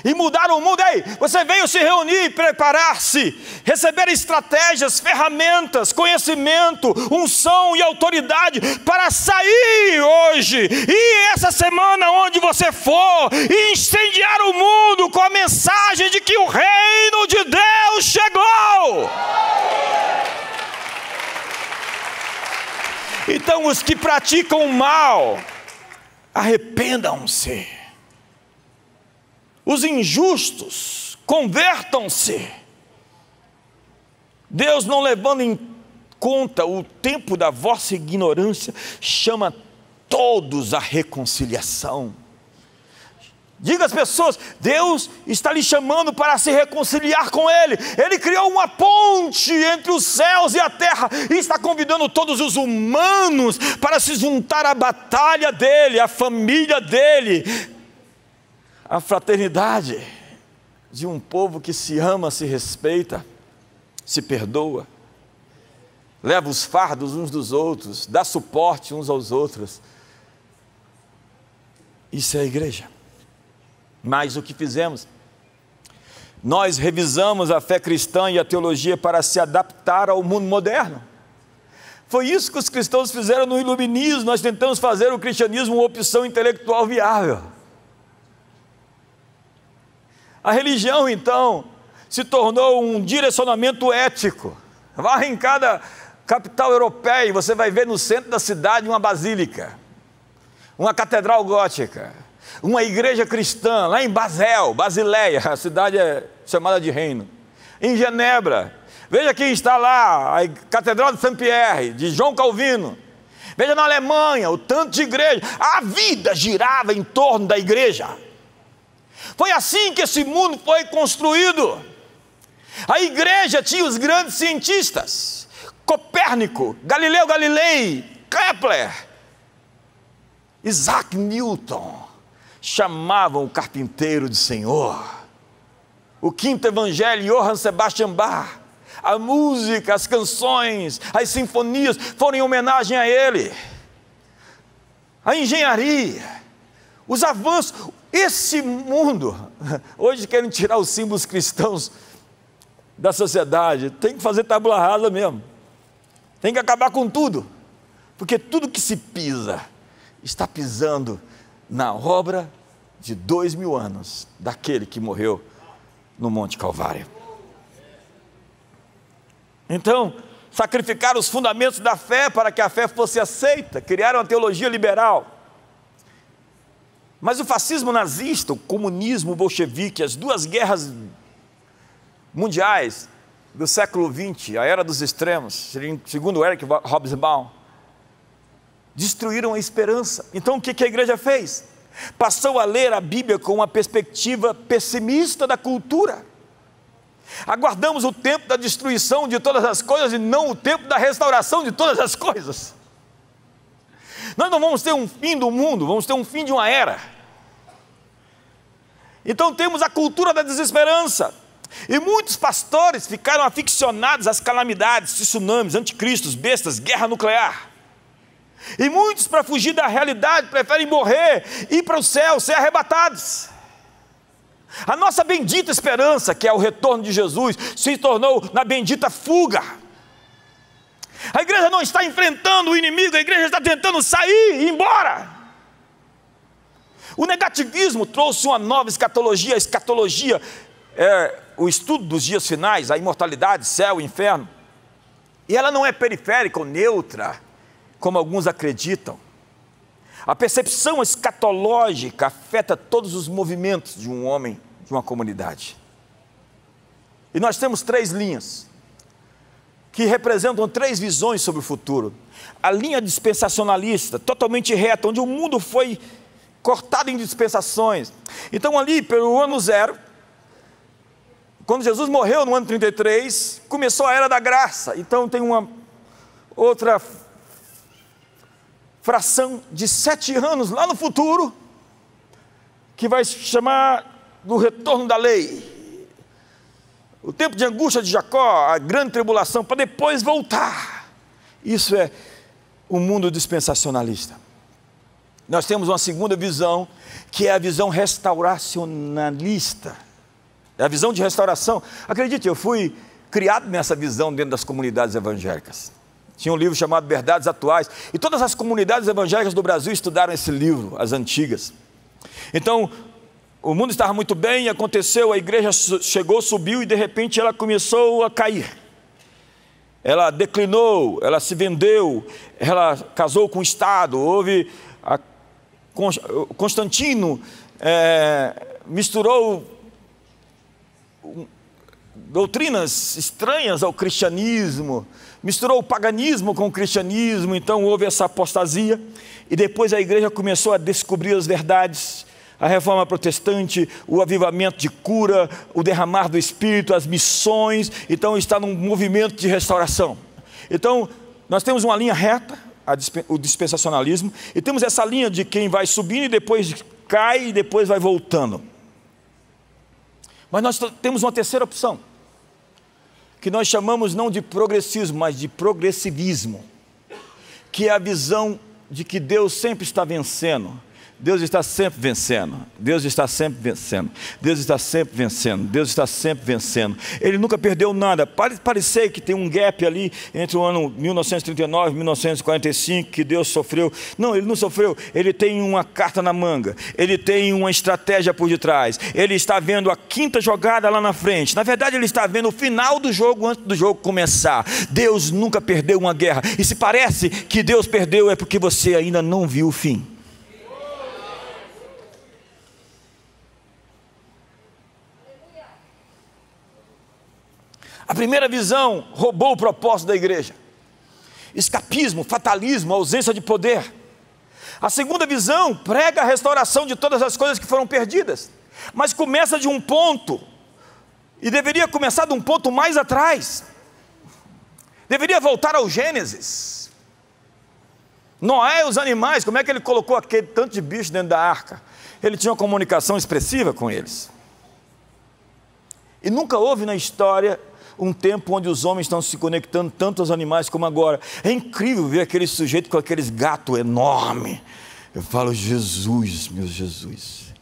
e mudar o mundo. Ei, você veio se reunir, preparar-se, receber estratégias, ferramentas, conhecimento, unção e autoridade para sair hoje e essa semana onde você for e incendiar o mundo com a mensagem de que o reino de Deus chegou. Então os que praticam o mal, arrependam-se. Os injustos, convertam-se. Deus, não levando em conta o tempo da vossa ignorância, chama todos à reconciliação. Diga às pessoas, Deus está lhe chamando para se reconciliar com Ele. Ele criou uma ponte entre os céus e a terra e está convidando todos os humanos para se juntar à batalha dEle, à família dEle, à fraternidade de um povo que se ama, se respeita, se perdoa, leva os fardos uns dos outros, dá suporte uns aos outros. Isso é a igreja. Mas o que fizemos? Nós revisamos a fé cristã e a teologia para se adaptar ao mundo moderno. Foi isso que os cristãos fizeram no iluminismo. Nós tentamos fazer o cristianismo uma opção intelectual viável. A religião, então, se tornou um direcionamento ético. Vá em cada capital europeia e você vai ver no centro da cidade uma basílica, uma catedral gótica, uma igreja cristã. Lá em Basel, Basileia, a cidade é chamada de reino. Em Genebra, veja quem está lá, a Catedral de Saint-Pierre, de João Calvino. Veja na Alemanha, o tanto de igreja. A vida girava em torno da igreja. Foi assim que esse mundo foi construído. A igreja tinha os grandes cientistas: Copérnico, Galileu Galilei, Kepler, Isaac Newton. Chamavam o carpinteiro de Senhor. O quinto evangelho, Johann Sebastian Bach. A música, as canções, as sinfonias foram em homenagem a ele. A engenharia, os avanços. Esse mundo, hoje querem tirar os símbolos cristãos da sociedade. Tem que fazer tábula rasa mesmo. Tem que acabar com tudo. Porque tudo que se pisa, está pisando na obra de 2000 anos, daquele que morreu no Monte Calvário. Então, sacrificaram os fundamentos da fé para que a fé fosse aceita, criaram a teologia liberal. Mas o fascismo nazista, o comunismo bolchevique, as duas guerras mundiais do século XX, a era dos extremos, segundo Eric Hobsbawm, destruíram a esperança. Então o que a igreja fez? Passou a ler a Bíblia com uma perspectiva pessimista da cultura. Aguardamos o tempo da destruição de todas as coisas e não o tempo da restauração de todas as coisas. Nós não vamos ter um fim do mundo, vamos ter um fim de uma era. Então temos a cultura da desesperança. E muitos pastores ficaram aficionados às calamidades, tsunamis, anticristos, bestas, guerra nuclear. E muitos, para fugir da realidade, preferem morrer, ir para o céu, ser arrebatados. A nossa bendita esperança, que é o retorno de Jesus, se tornou na bendita fuga. A igreja não está enfrentando o inimigo, a igreja está tentando sair e ir embora. O negativismo trouxe uma nova escatologia. A escatologia é o estudo dos dias finais, a imortalidade, céu, inferno. E ela não é periférica ou neutra, como alguns acreditam. A percepção escatológica afeta todos os movimentos de um homem, de uma comunidade. E nós temos 3 linhas, que representam 3 visões sobre o futuro. A linha dispensacionalista, totalmente reta, onde o mundo foi cortado em dispensações. Então ali, pelo ano 0, quando Jesus morreu no ano 33, começou a era da graça. Então tem uma outra fração de 7 anos lá no futuro, que vai se chamar do retorno da lei. O tempo de angústia de Jacó, a grande tribulação, para depois voltar. Isso é o mundo dispensacionalista. nós temos uma segunda visão, que é a visão restauracionalista. É a visão de restauração. Acredite, eu fui criado nessa visão dentro das comunidades evangélicas. Tinha um livro chamado Verdades Atuais, e todas as comunidades evangélicas do Brasil estudaram esse livro, as antigas. Então, o mundo estava muito bem, aconteceu, a igreja chegou, subiu, e de repente ela começou a cair. Ela declinou, ela se vendeu, ela casou com o Estado, houve... Constantino misturou doutrinas estranhas ao cristianismo, misturou o paganismo com o cristianismo, então houve essa apostasia, e depois a igreja começou a descobrir as verdades, a reforma protestante, o avivamento de cura, o derramar do Espírito, as missões, então está num movimento de restauração. Então, nós temos uma linha reta, o dispensacionalismo, e temos essa linha de quem vai subindo e depois cai e depois vai voltando. Mas nós temos uma terceira opção, que nós chamamos não de progressismo, mas de progressivismo, que é a visão de que Deus sempre está vencendo. Deus está sempre vencendo, Deus está sempre vencendo, Deus está sempre vencendo, Deus está sempre vencendo. Ele nunca perdeu nada. Parecia que tem um gap ali entre o ano 1939 e 1945 que Deus sofreu. Não, Ele não sofreu. Ele tem uma carta na manga, Ele tem uma estratégia por detrás. Ele está vendo a quinta jogada lá na frente. Na verdade, Ele está vendo o final do jogo antes do jogo começar. Deus nunca perdeu uma guerra. E se parece que Deus perdeu, é porque você ainda não viu o fim. A primeira visão roubou o propósito da igreja. Escapismo, fatalismo, ausência de poder. A segunda visão prega a restauração de todas as coisas que foram perdidas. Mas começa de um ponto, e deveria começar de um ponto mais atrás. Deveria voltar ao Gênesis. Noé e os animais, como é que ele colocou aquele tanto de bicho dentro da arca? Ele tinha uma comunicação expressiva com eles. E nunca houve na história um tempo onde os homens estão se conectando tanto aos animais como agora. É incrível ver aquele sujeito com aqueles gatos enormes. Eu falo, Jesus, meu Jesus.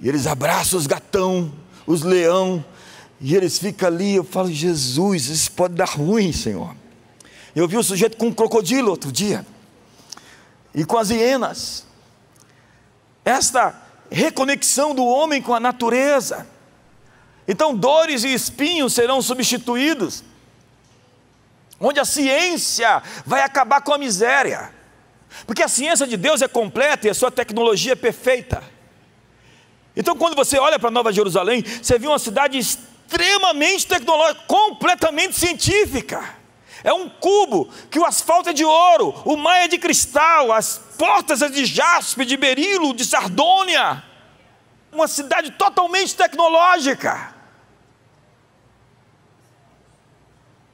E eles abraçam os gatão, os leão, e eles ficam ali. Eu falo, Jesus, isso pode dar ruim, Senhor. Eu vi um sujeito com um crocodilo outro dia, e com as hienas. Esta reconexão do homem com a natureza. Então dores e espinhos serão substituídos, onde a ciência vai acabar com a miséria, porque a ciência de Deus é completa e a sua tecnologia é perfeita. Então quando você olha para Nova Jerusalém, você vê uma cidade extremamente tecnológica, completamente científica. É um cubo que o asfalto é de ouro, o mar é de cristal, as portas é de jaspe, de berilo, de sardônia. Uma cidade totalmente tecnológica.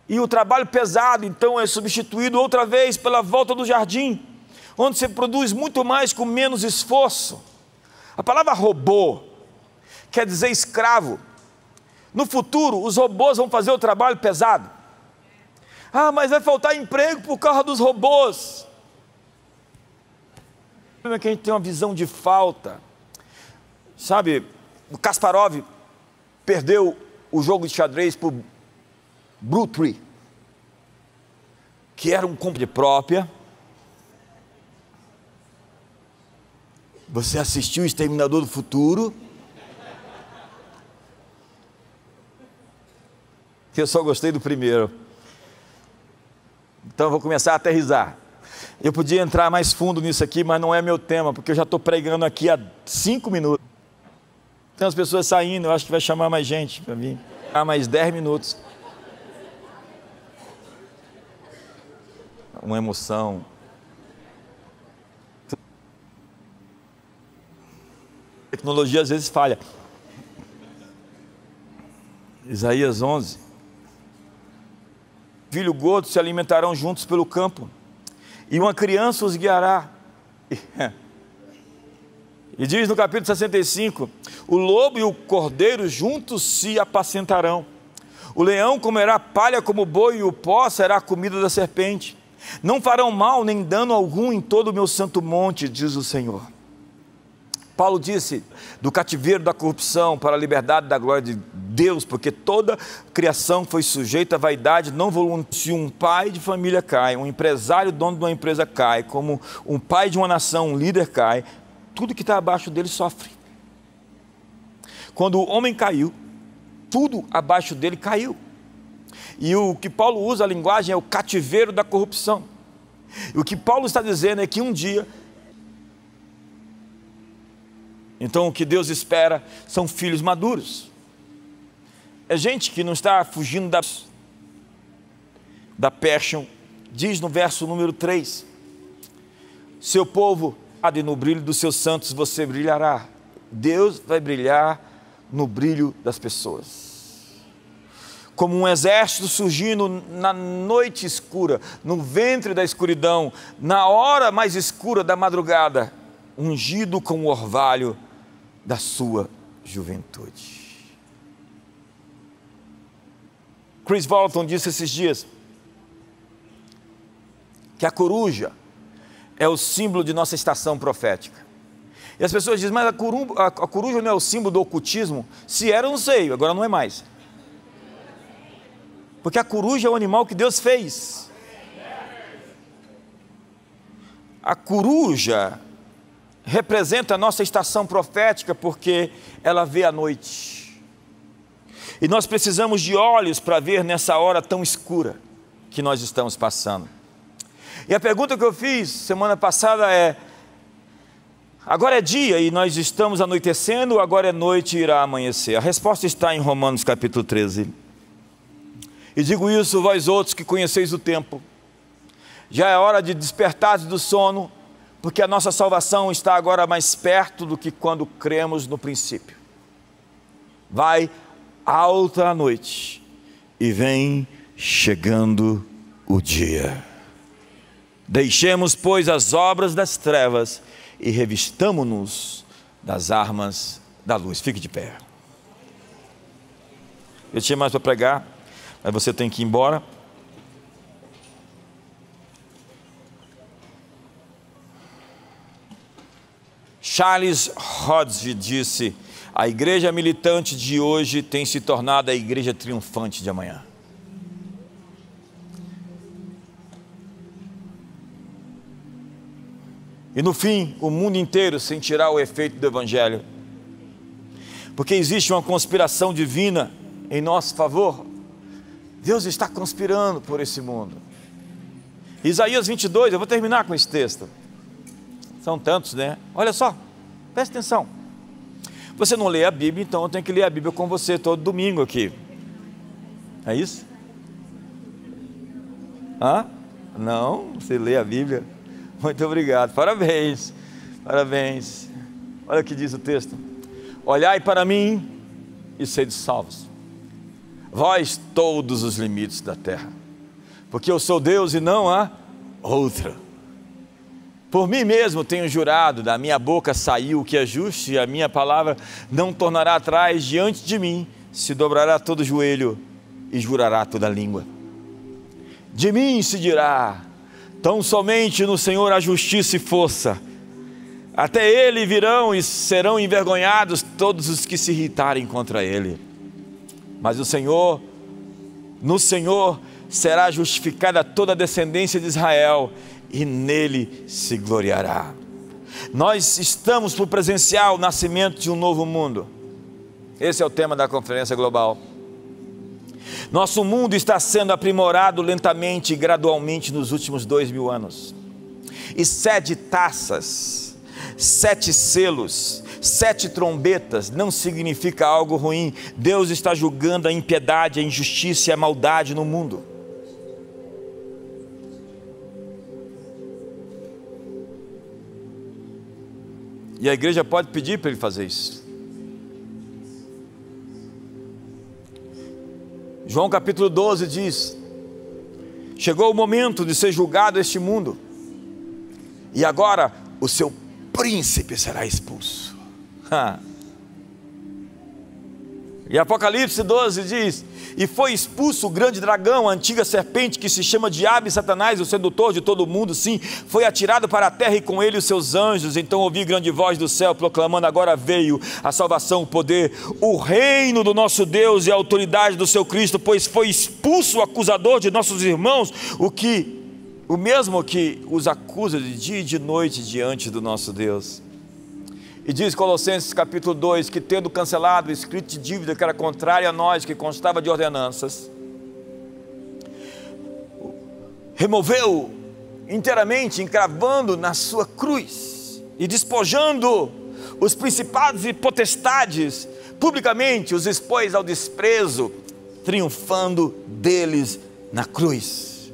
E o trabalho pesado, então, é substituído outra vez pela volta do jardim, onde se produz muito mais com menos esforço. A palavra robô quer dizer escravo. No futuro, os robôs vão fazer o trabalho pesado. Ah, mas vai faltar emprego por causa dos robôs. O problema é que a gente tem uma visão de falta. Sabe, o Kasparov perdeu o jogo de xadrez por Brutry, que era um compra própria. Você assistiu o Exterminador do Futuro? Eu só gostei do primeiro. Então eu vou começar a aterrissar. Eu podia entrar mais fundo nisso aqui, mas não é meu tema, porque eu já estou pregando aqui há 5 minutos. Tem as pessoas saindo, eu acho que vai chamar mais gente para vir. Mais 10 minutos. Uma emoção. A tecnologia às vezes falha. Isaías 11. Filho e gordo se alimentarão juntos pelo campo, e uma criança os guiará. E diz no capítulo 65, o lobo e o cordeiro juntos se apacentarão. O leão comerá palha como boi, e o pó será a comida da serpente. Não farão mal nem dano algum em todo o meu santo monte, diz o Senhor. Paulo disse, do cativeiro da corrupção para a liberdade da glória de Deus, porque toda criação foi sujeita à vaidade não voluntária. Se um pai de família cai, um empresário, dono de uma empresa cai, como um pai de uma nação, um líder cai, tudo que está abaixo dele sofre. Quando o homem caiu, tudo abaixo dele caiu. E o que Paulo usa, a linguagem, é o cativeiro da corrupção. E o que Paulo está dizendo é que um dia, então o que Deus espera são filhos maduros. É gente que não está fugindo da paixão. Diz no verso número 3, seu povo, e no brilho dos seus santos você brilhará. Deus vai brilhar no brilho das pessoas. Como um exército surgindo na noite escura, no ventre da escuridão, na hora mais escura da madrugada, ungido com o orvalho da sua juventude. Chris Walton disse esses dias que a coruja é o símbolo de nossa estação profética. E as pessoas dizem, mas a coruja não é o símbolo do ocultismo? Se era, eu não sei, agora não é mais. Porque a coruja é o animal que Deus fez. A coruja representa a nossa estação profética porque ela vê à noite. E nós precisamos de olhos para ver nessa hora tão escura que nós estamos passando. E a pergunta que eu fiz semana passada é, agora é dia e nós estamos anoitecendo, agora é noite e irá amanhecer? A resposta está em Romanos capítulo 13. E digo isso, vós outros que conheceis o tempo, já é hora de despertar do sono, porque a nossa salvação está agora mais perto do que quando cremos no princípio. Vai alta a noite e vem chegando o dia. Deixemos, pois, as obras das trevas e revistamo-nos das armas da luz. Fique de pé. Eu tinha mais para pregar, mas você tem que ir embora. Charles Hodge disse, a igreja militante de hoje tem se tornado a igreja triunfante de amanhã. E no fim, o mundo inteiro sentirá o efeito do Evangelho. Porque existe uma conspiração divina em nosso favor. Deus está conspirando por esse mundo. Isaías 22, eu vou terminar com esse texto. São tantos, né? Olha só, presta atenção. Você não lê a Bíblia, então eu tenho que ler a Bíblia com você todo domingo aqui. É isso? Hã? Não? Você lê a Bíblia? Muito obrigado, parabéns, parabéns. Olha o que diz o texto. Olhai para mim e sede salvos, vós todos os limites da terra, porque eu sou Deus e não há outra. Por mim mesmo tenho jurado, da minha boca saiu o que é justo, e a minha palavra não tornará atrás diante de mim, se dobrará todo o joelho e jurará toda a língua. De mim se dirá, tão somente no Senhor há justiça e força, até Ele virão e serão envergonhados todos os que se irritarem contra Ele. Mas no Senhor será justificada toda a descendência de Israel, e nele se gloriará. Nós estamos por presenciar o nascimento de um novo mundo. Esse é o tema da conferência global. Nosso mundo está sendo aprimorado lentamente e gradualmente nos últimos 2000 anos. E 7 taças, 7 selos, 7 trombetas não significa algo ruim. Deus está julgando a impiedade, a injustiça e a maldade no mundo. E a igreja pode pedir para Ele fazer isso. João capítulo 12 diz, chegou o momento de ser julgado este mundo, e agora o seu príncipe será expulso. E Apocalipse 12 diz: e foi expulso o grande dragão, a antiga serpente que se chama Diabo e Satanás, o sedutor de todo mundo. Sim, foi atirado para a terra e com ele os seus anjos. Então ouvi grande voz do céu proclamando: agora veio a salvação, o poder, o reino do nosso Deus e a autoridade do seu Cristo, pois foi expulso o acusador de nossos irmãos, o mesmo que os acusa de dia e de noite diante do nosso Deus. E diz Colossenses capítulo 2, que tendo cancelado o escrito de dívida que era contrário a nós, que constava de ordenanças, removeu inteiramente, encravando na sua cruz, e despojando os principados e potestades, publicamente os expôs ao desprezo, triunfando deles na cruz.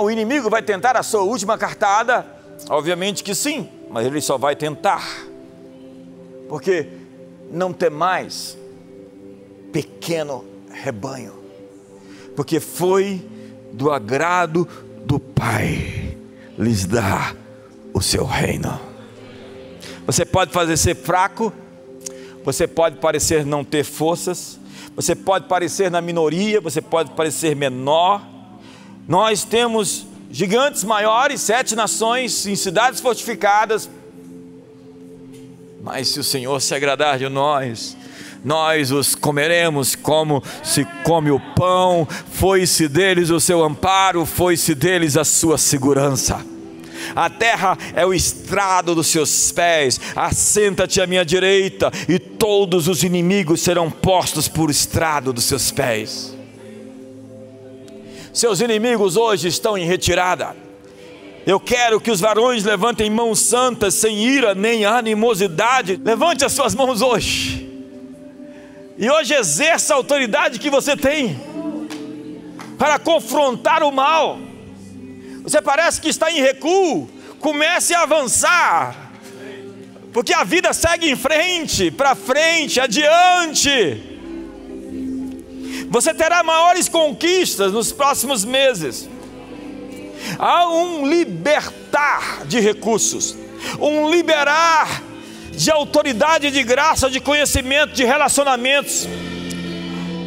O inimigo vai tentar a sua última cartada? Obviamente que sim, mas ele só vai tentar, porque não tem mais pequeno rebanho, porque foi do agrado do Pai lhes dar o seu reino. Você pode parecer fraco, você pode parecer não ter forças, você pode parecer na minoria, você pode parecer menor. Nós temos gigantes maiores, 7 nações em cidades fortificadas, mas se o Senhor se agradar de nós, nós os comeremos como se come o pão. Foi-se deles o seu amparo, foi-se deles a sua segurança. A terra é o estrado dos seus pés. Assenta-te à minha direita, e todos os inimigos serão postos por estrado dos seus pés. Seus inimigos hoje estão em retirada. Eu quero que os varões levantem mãos santas, sem ira nem animosidade. Levante as suas mãos hoje, e hoje exerça a autoridade que você tem para confrontar o mal. Você parece que está em recuo, comece a avançar, porque a vida segue em frente, para frente, adiante. Você terá maiores conquistas nos próximos meses. Há um libertar de recursos, um liberar de autoridade, de graça, de conhecimento, de relacionamentos.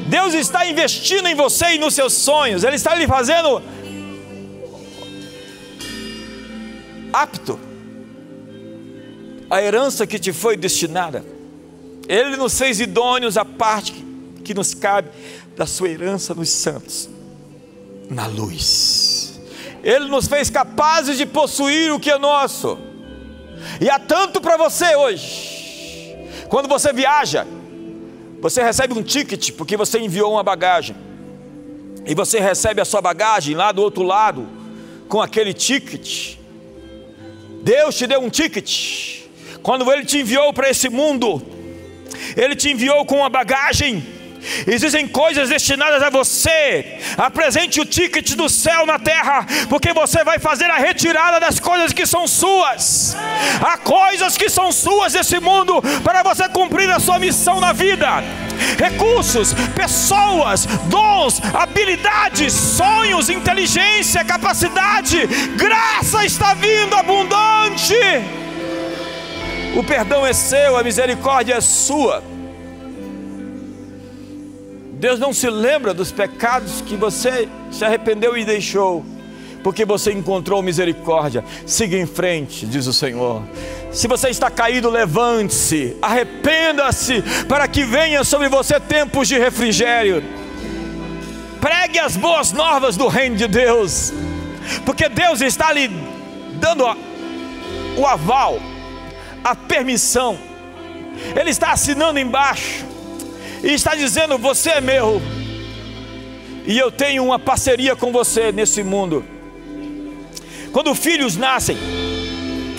Deus está investindo em você e nos seus sonhos. Ele está lhe fazendo apto a herança que te foi destinada. Ele nos fez idôneos à parte que nos cabe da sua herança nos santos, na luz. Ele nos fez capazes de possuir o que é nosso. E há tanto para você hoje. Quando você viaja, você recebe um ticket, porque você enviou uma bagagem, e você recebe a sua bagagem lá do outro lado, com aquele ticket. Deus te deu um ticket. Quando Ele te enviou para esse mundo, Ele te enviou com uma bagagem. Existem coisas destinadas a você. Apresente o ticket do céu na terra, porque você vai fazer a retirada das coisas que são suas. Há coisas que são suas desse mundo, para você cumprir a sua missão na vida. Recursos, pessoas, dons, habilidades, sonhos, inteligência, capacidade, graça está vindo abundante. O perdão é seu, a misericórdia é sua. Deus não se lembra dos pecados que você se arrependeu e deixou, porque você encontrou misericórdia. Siga em frente, diz o Senhor. Se você está caído, levante-se, arrependa-se, para que venha sobre você tempos de refrigério. Pregue as boas novas do reino de Deus, porque Deus está lhe dando o aval, a permissão. Ele está assinando embaixo e está dizendo: você é meu, e eu tenho uma parceria com você nesse mundo. Quando filhos nascem,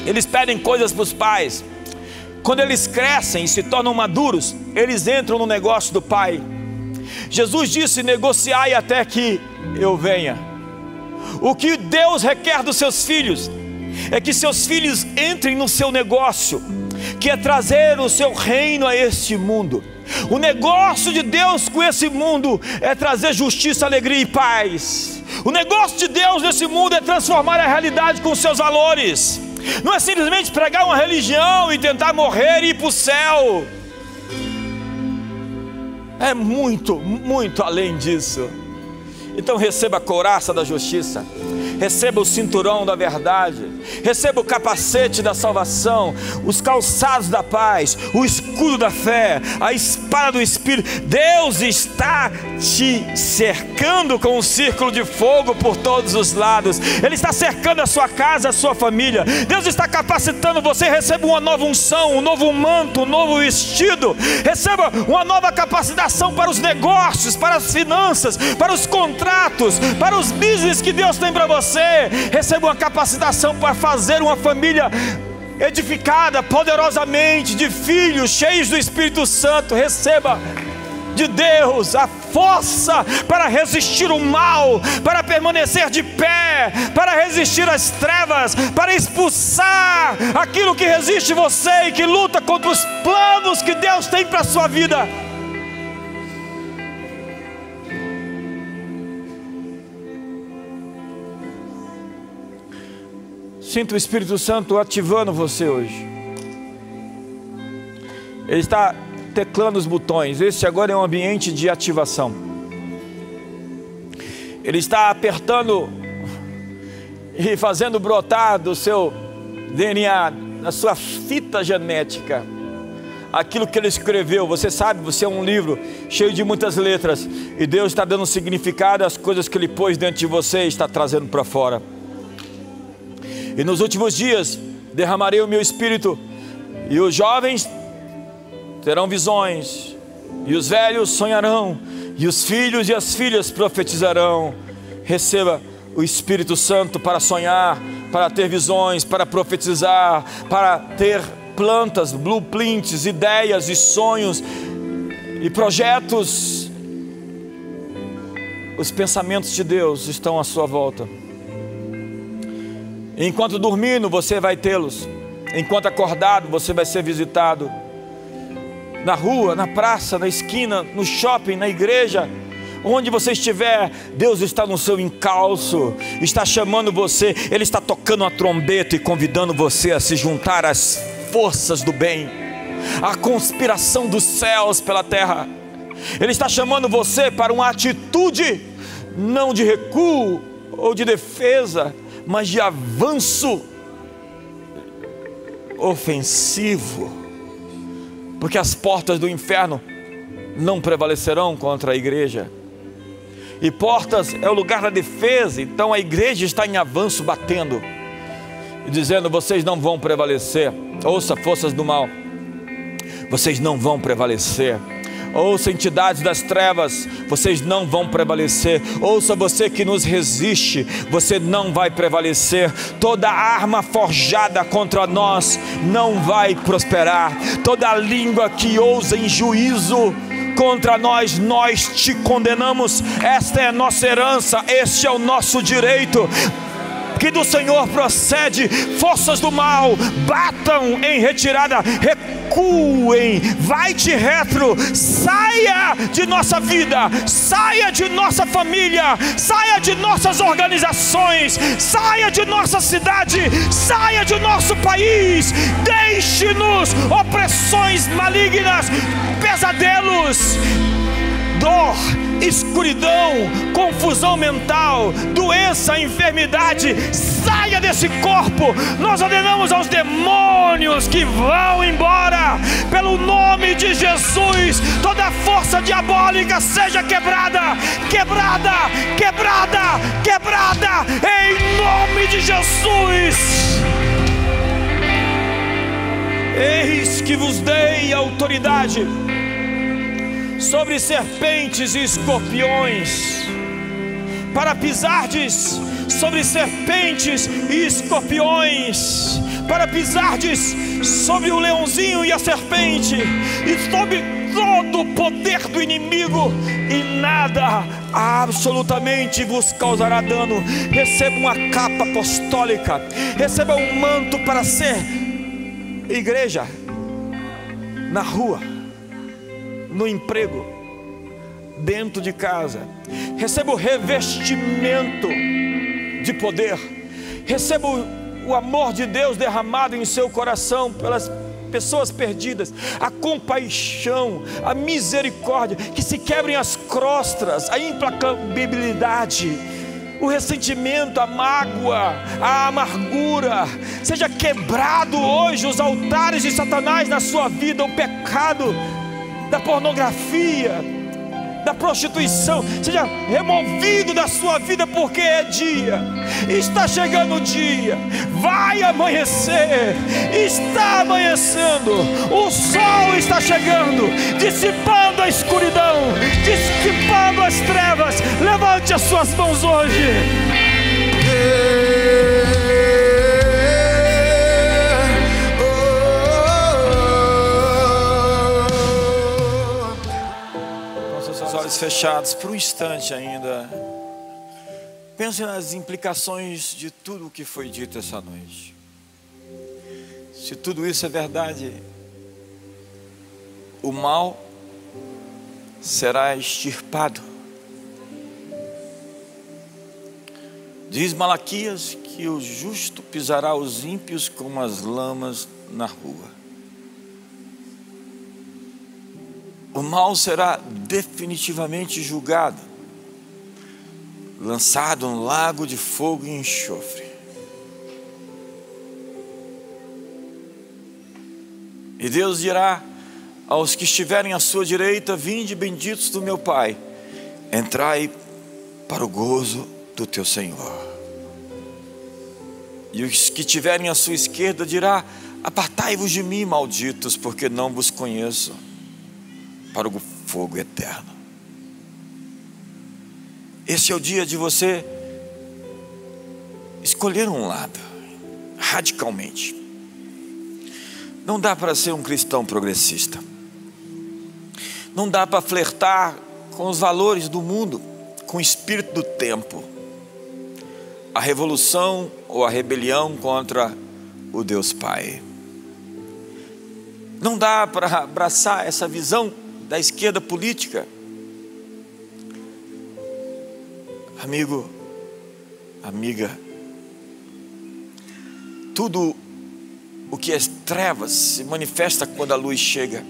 eles pedem coisas para os pais. Quando eles crescem e se tornam maduros, eles entram no negócio do pai. Jesus disse: negociai até que eu venha. O que Deus requer dos seus filhos é que seus filhos entrem no seu negócio, que é trazer o seu reino a este mundo. O negócio de Deus com esse mundo é trazer justiça, alegria e paz. O negócio de Deus nesse mundo é transformar a realidade com seus valores. Não é simplesmente pregar uma religião e tentar morrer e ir para o céu. É muito, muito além disso. Então receba a couraça da justiça, receba o cinturão da verdade, receba o capacete da salvação, os calçados da paz, o escudo da fé, a espada do Espírito. Deus está te cercando com um círculo de fogo por todos os lados. Ele está cercando a sua casa, a sua família. Deus está capacitando você. Receba uma nova unção, um novo manto, um novo vestido. Receba uma nova capacitação para os negócios, para as finanças, para os contratos, para os business que Deus tem para você. Receba uma capacitação para fazer uma família edificada poderosamente, de filhos cheios do Espírito Santo. Receba de Deus a força para resistir o mal, para permanecer de pé, para resistir às trevas, para expulsar aquilo que resiste você e que luta contra os planos que Deus tem para a sua vida. Sinta o Espírito Santo ativando você hoje. Ele está teclando os botões. Este agora é um ambiente de ativação. Ele está apertando e fazendo brotar do seu DNA, da sua fita genética, aquilo que Ele escreveu. Você sabe, você é um livro cheio de muitas letras, e Deus está dando significado às coisas que Ele pôs dentro de você e está trazendo para fora. E nos últimos dias derramarei o meu Espírito, e os jovens terão visões, e os velhos sonharão, e os filhos e as filhas profetizarão. Receba o Espírito Santo para sonhar, para ter visões, para profetizar, para ter plantas, blueprints, ideias e sonhos e projetos. Os pensamentos de Deus estão à sua volta. Enquanto dormindo, você vai tê-los. Enquanto acordado, você vai ser visitado. Na rua, na praça, na esquina, no shopping, na igreja, onde você estiver, Deus está no seu encalço, está chamando você. Ele está tocando a trombeta e convidando você a se juntar às forças do bem, à conspiração dos céus pela terra. Ele está chamando você para uma atitude, não de recuo ou de defesa, mas de avanço ofensivo, porque as portas do inferno não prevalecerão contra a igreja, e portas é o lugar da defesa. Então a igreja está em avanço, batendo e dizendo: vocês não vão prevalecer. Ouça, forças do mal, vocês não vão prevalecer. Ouça, entidades das trevas, vocês não vão prevalecer. Ouça, você que nos resiste, você não vai prevalecer. Toda arma forjada contra nós não vai prosperar. Toda língua que ousa em juízo contra nós, nós te condenamos. Esta é a nossa herança, este é o nosso direito, que do Senhor procede. Forças do mal, batam em retirada, recuem, vai-te retro, saia de nossa vida, saia de nossa família, saia de nossas organizações, saia de nossa cidade, saia de nosso país. Deixe-nos opressões malignas, pesadelos, dor, escuridão, confusão mental, doença, enfermidade, saia desse corpo. Nós ordenamos aos demônios que vão embora, pelo nome de Jesus. Toda força diabólica seja quebrada, quebrada, quebrada, quebrada, em nome de Jesus. Eis que vos dei autoridade sobre serpentes e escorpiões, para pisardes sobre serpentes e escorpiões, para pisardes sobre o leãozinho e a serpente, e sobre todo o poder do inimigo, e nada absolutamente vos causará dano. Receba uma capa apostólica, receba um manto para ser igreja na rua, no emprego, dentro de casa. Receba o revestimento de poder. Receba o amor de Deus derramado em seu coração pessoas perdidas, a compaixão, a misericórdia, que se quebrem as crostas, a implacabilidade, o ressentimento, a mágoa, a amargura. Seja quebrado hoje os altares de Satanás na sua vida, o pecado da pornografia, da prostituição, seja removido da sua vida, porque é dia, está chegando o dia, vai amanhecer, está amanhecendo, o sol está chegando, dissipando a escuridão, dissipando as trevas. Levante as suas mãos hoje. Fechados por um instante ainda, pense nas implicações de tudo o que foi dito essa noite. Se tudo isso é verdade, o mal será extirpado. Diz Malaquias que o justo pisará os ímpios como as lamas na rua. O mal será definitivamente julgado, lançado no lago de fogo e enxofre. E Deus dirá aos que estiverem à sua direita: vinde, benditos do meu Pai, entrai para o gozo do teu Senhor. E os que estiverem à sua esquerda dirá: apartai-vos de mim, malditos, porque não vos conheço, para o fogo eterno. Esse é o dia de você escolher um lado, radicalmente. Não dá para ser um cristão progressista, não dá para flertar com os valores do mundo, com o espírito do tempo, a revolução ou a rebelião contra o Deus Pai. Não dá para abraçar essa visão da esquerda política. Amigo, amiga, tudo o que é trevas se manifesta quando a luz chega.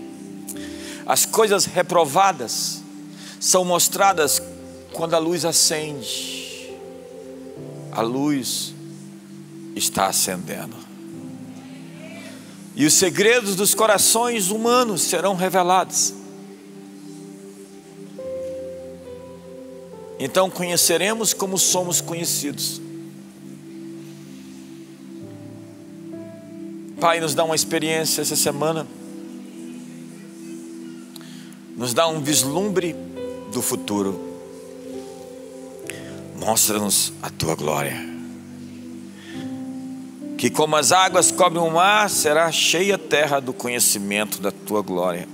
As coisas reprovadas são mostradas quando a luz acende. A luz está acendendo, e os segredos dos corações humanos serão revelados. Então conheceremos como somos conhecidos. Pai, nos dá uma experiência essa semana, nos dá um vislumbre do futuro. Mostra-nos a tua glória, que como as águas cobrem o mar, será cheia a terra do conhecimento da tua glória,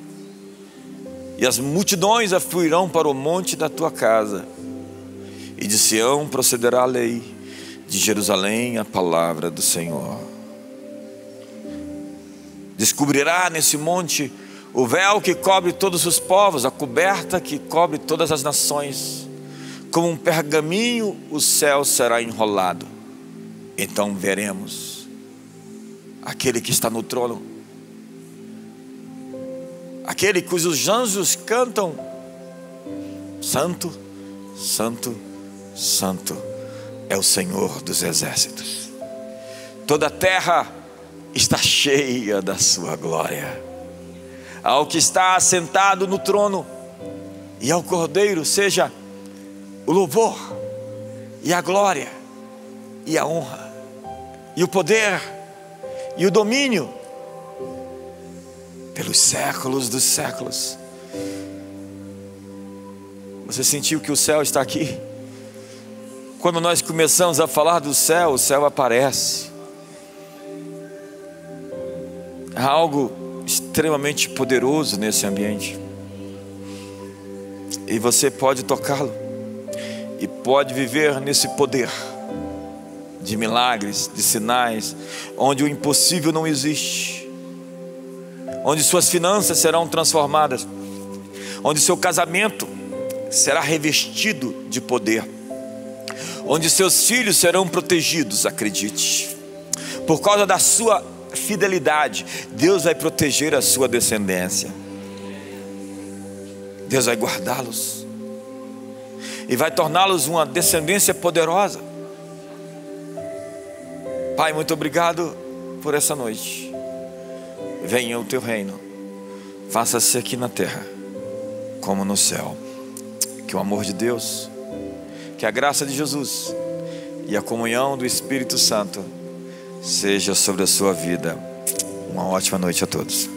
e as multidões afluirão para o monte da tua casa, e de Sião procederá a lei, de Jerusalém a palavra do Senhor. Descobrirá nesse monte o véu que cobre todos os povos, a coberta que cobre todas as nações. Como um pergaminho o céu será enrolado. Então veremos aquele que está no trono, aquele cujos anjos cantam: Santo, Santo, Santo é o Senhor dos exércitos. Toda a terra está cheia da sua glória. Ao que está assentado no trono e ao Cordeiro seja o louvor e a glória e a honra e o poder e o domínio pelos séculos dos séculos. Você sentiu que o céu está aqui? Quando nós começamos a falar do céu, o céu aparece. Há algo extremamente poderoso nesse ambiente, e você pode tocá-lo e pode viver nesse poder de milagres, de sinais, onde o impossível não existe, onde suas finanças serão transformadas, onde seu casamento será revestido de poder, onde seus filhos serão protegidos. Acredite, por causa da sua fidelidade, Deus vai proteger a sua descendência. Deus vai guardá-los e vai torná-los uma descendência poderosa. Pai, muito obrigado por essa noite. Venha o teu reino, faça-se aqui na terra como no céu. Que o amor de Deus, que a graça de Jesus e a comunhão do Espírito Santo seja sobre a sua vida. Uma ótima noite a todos.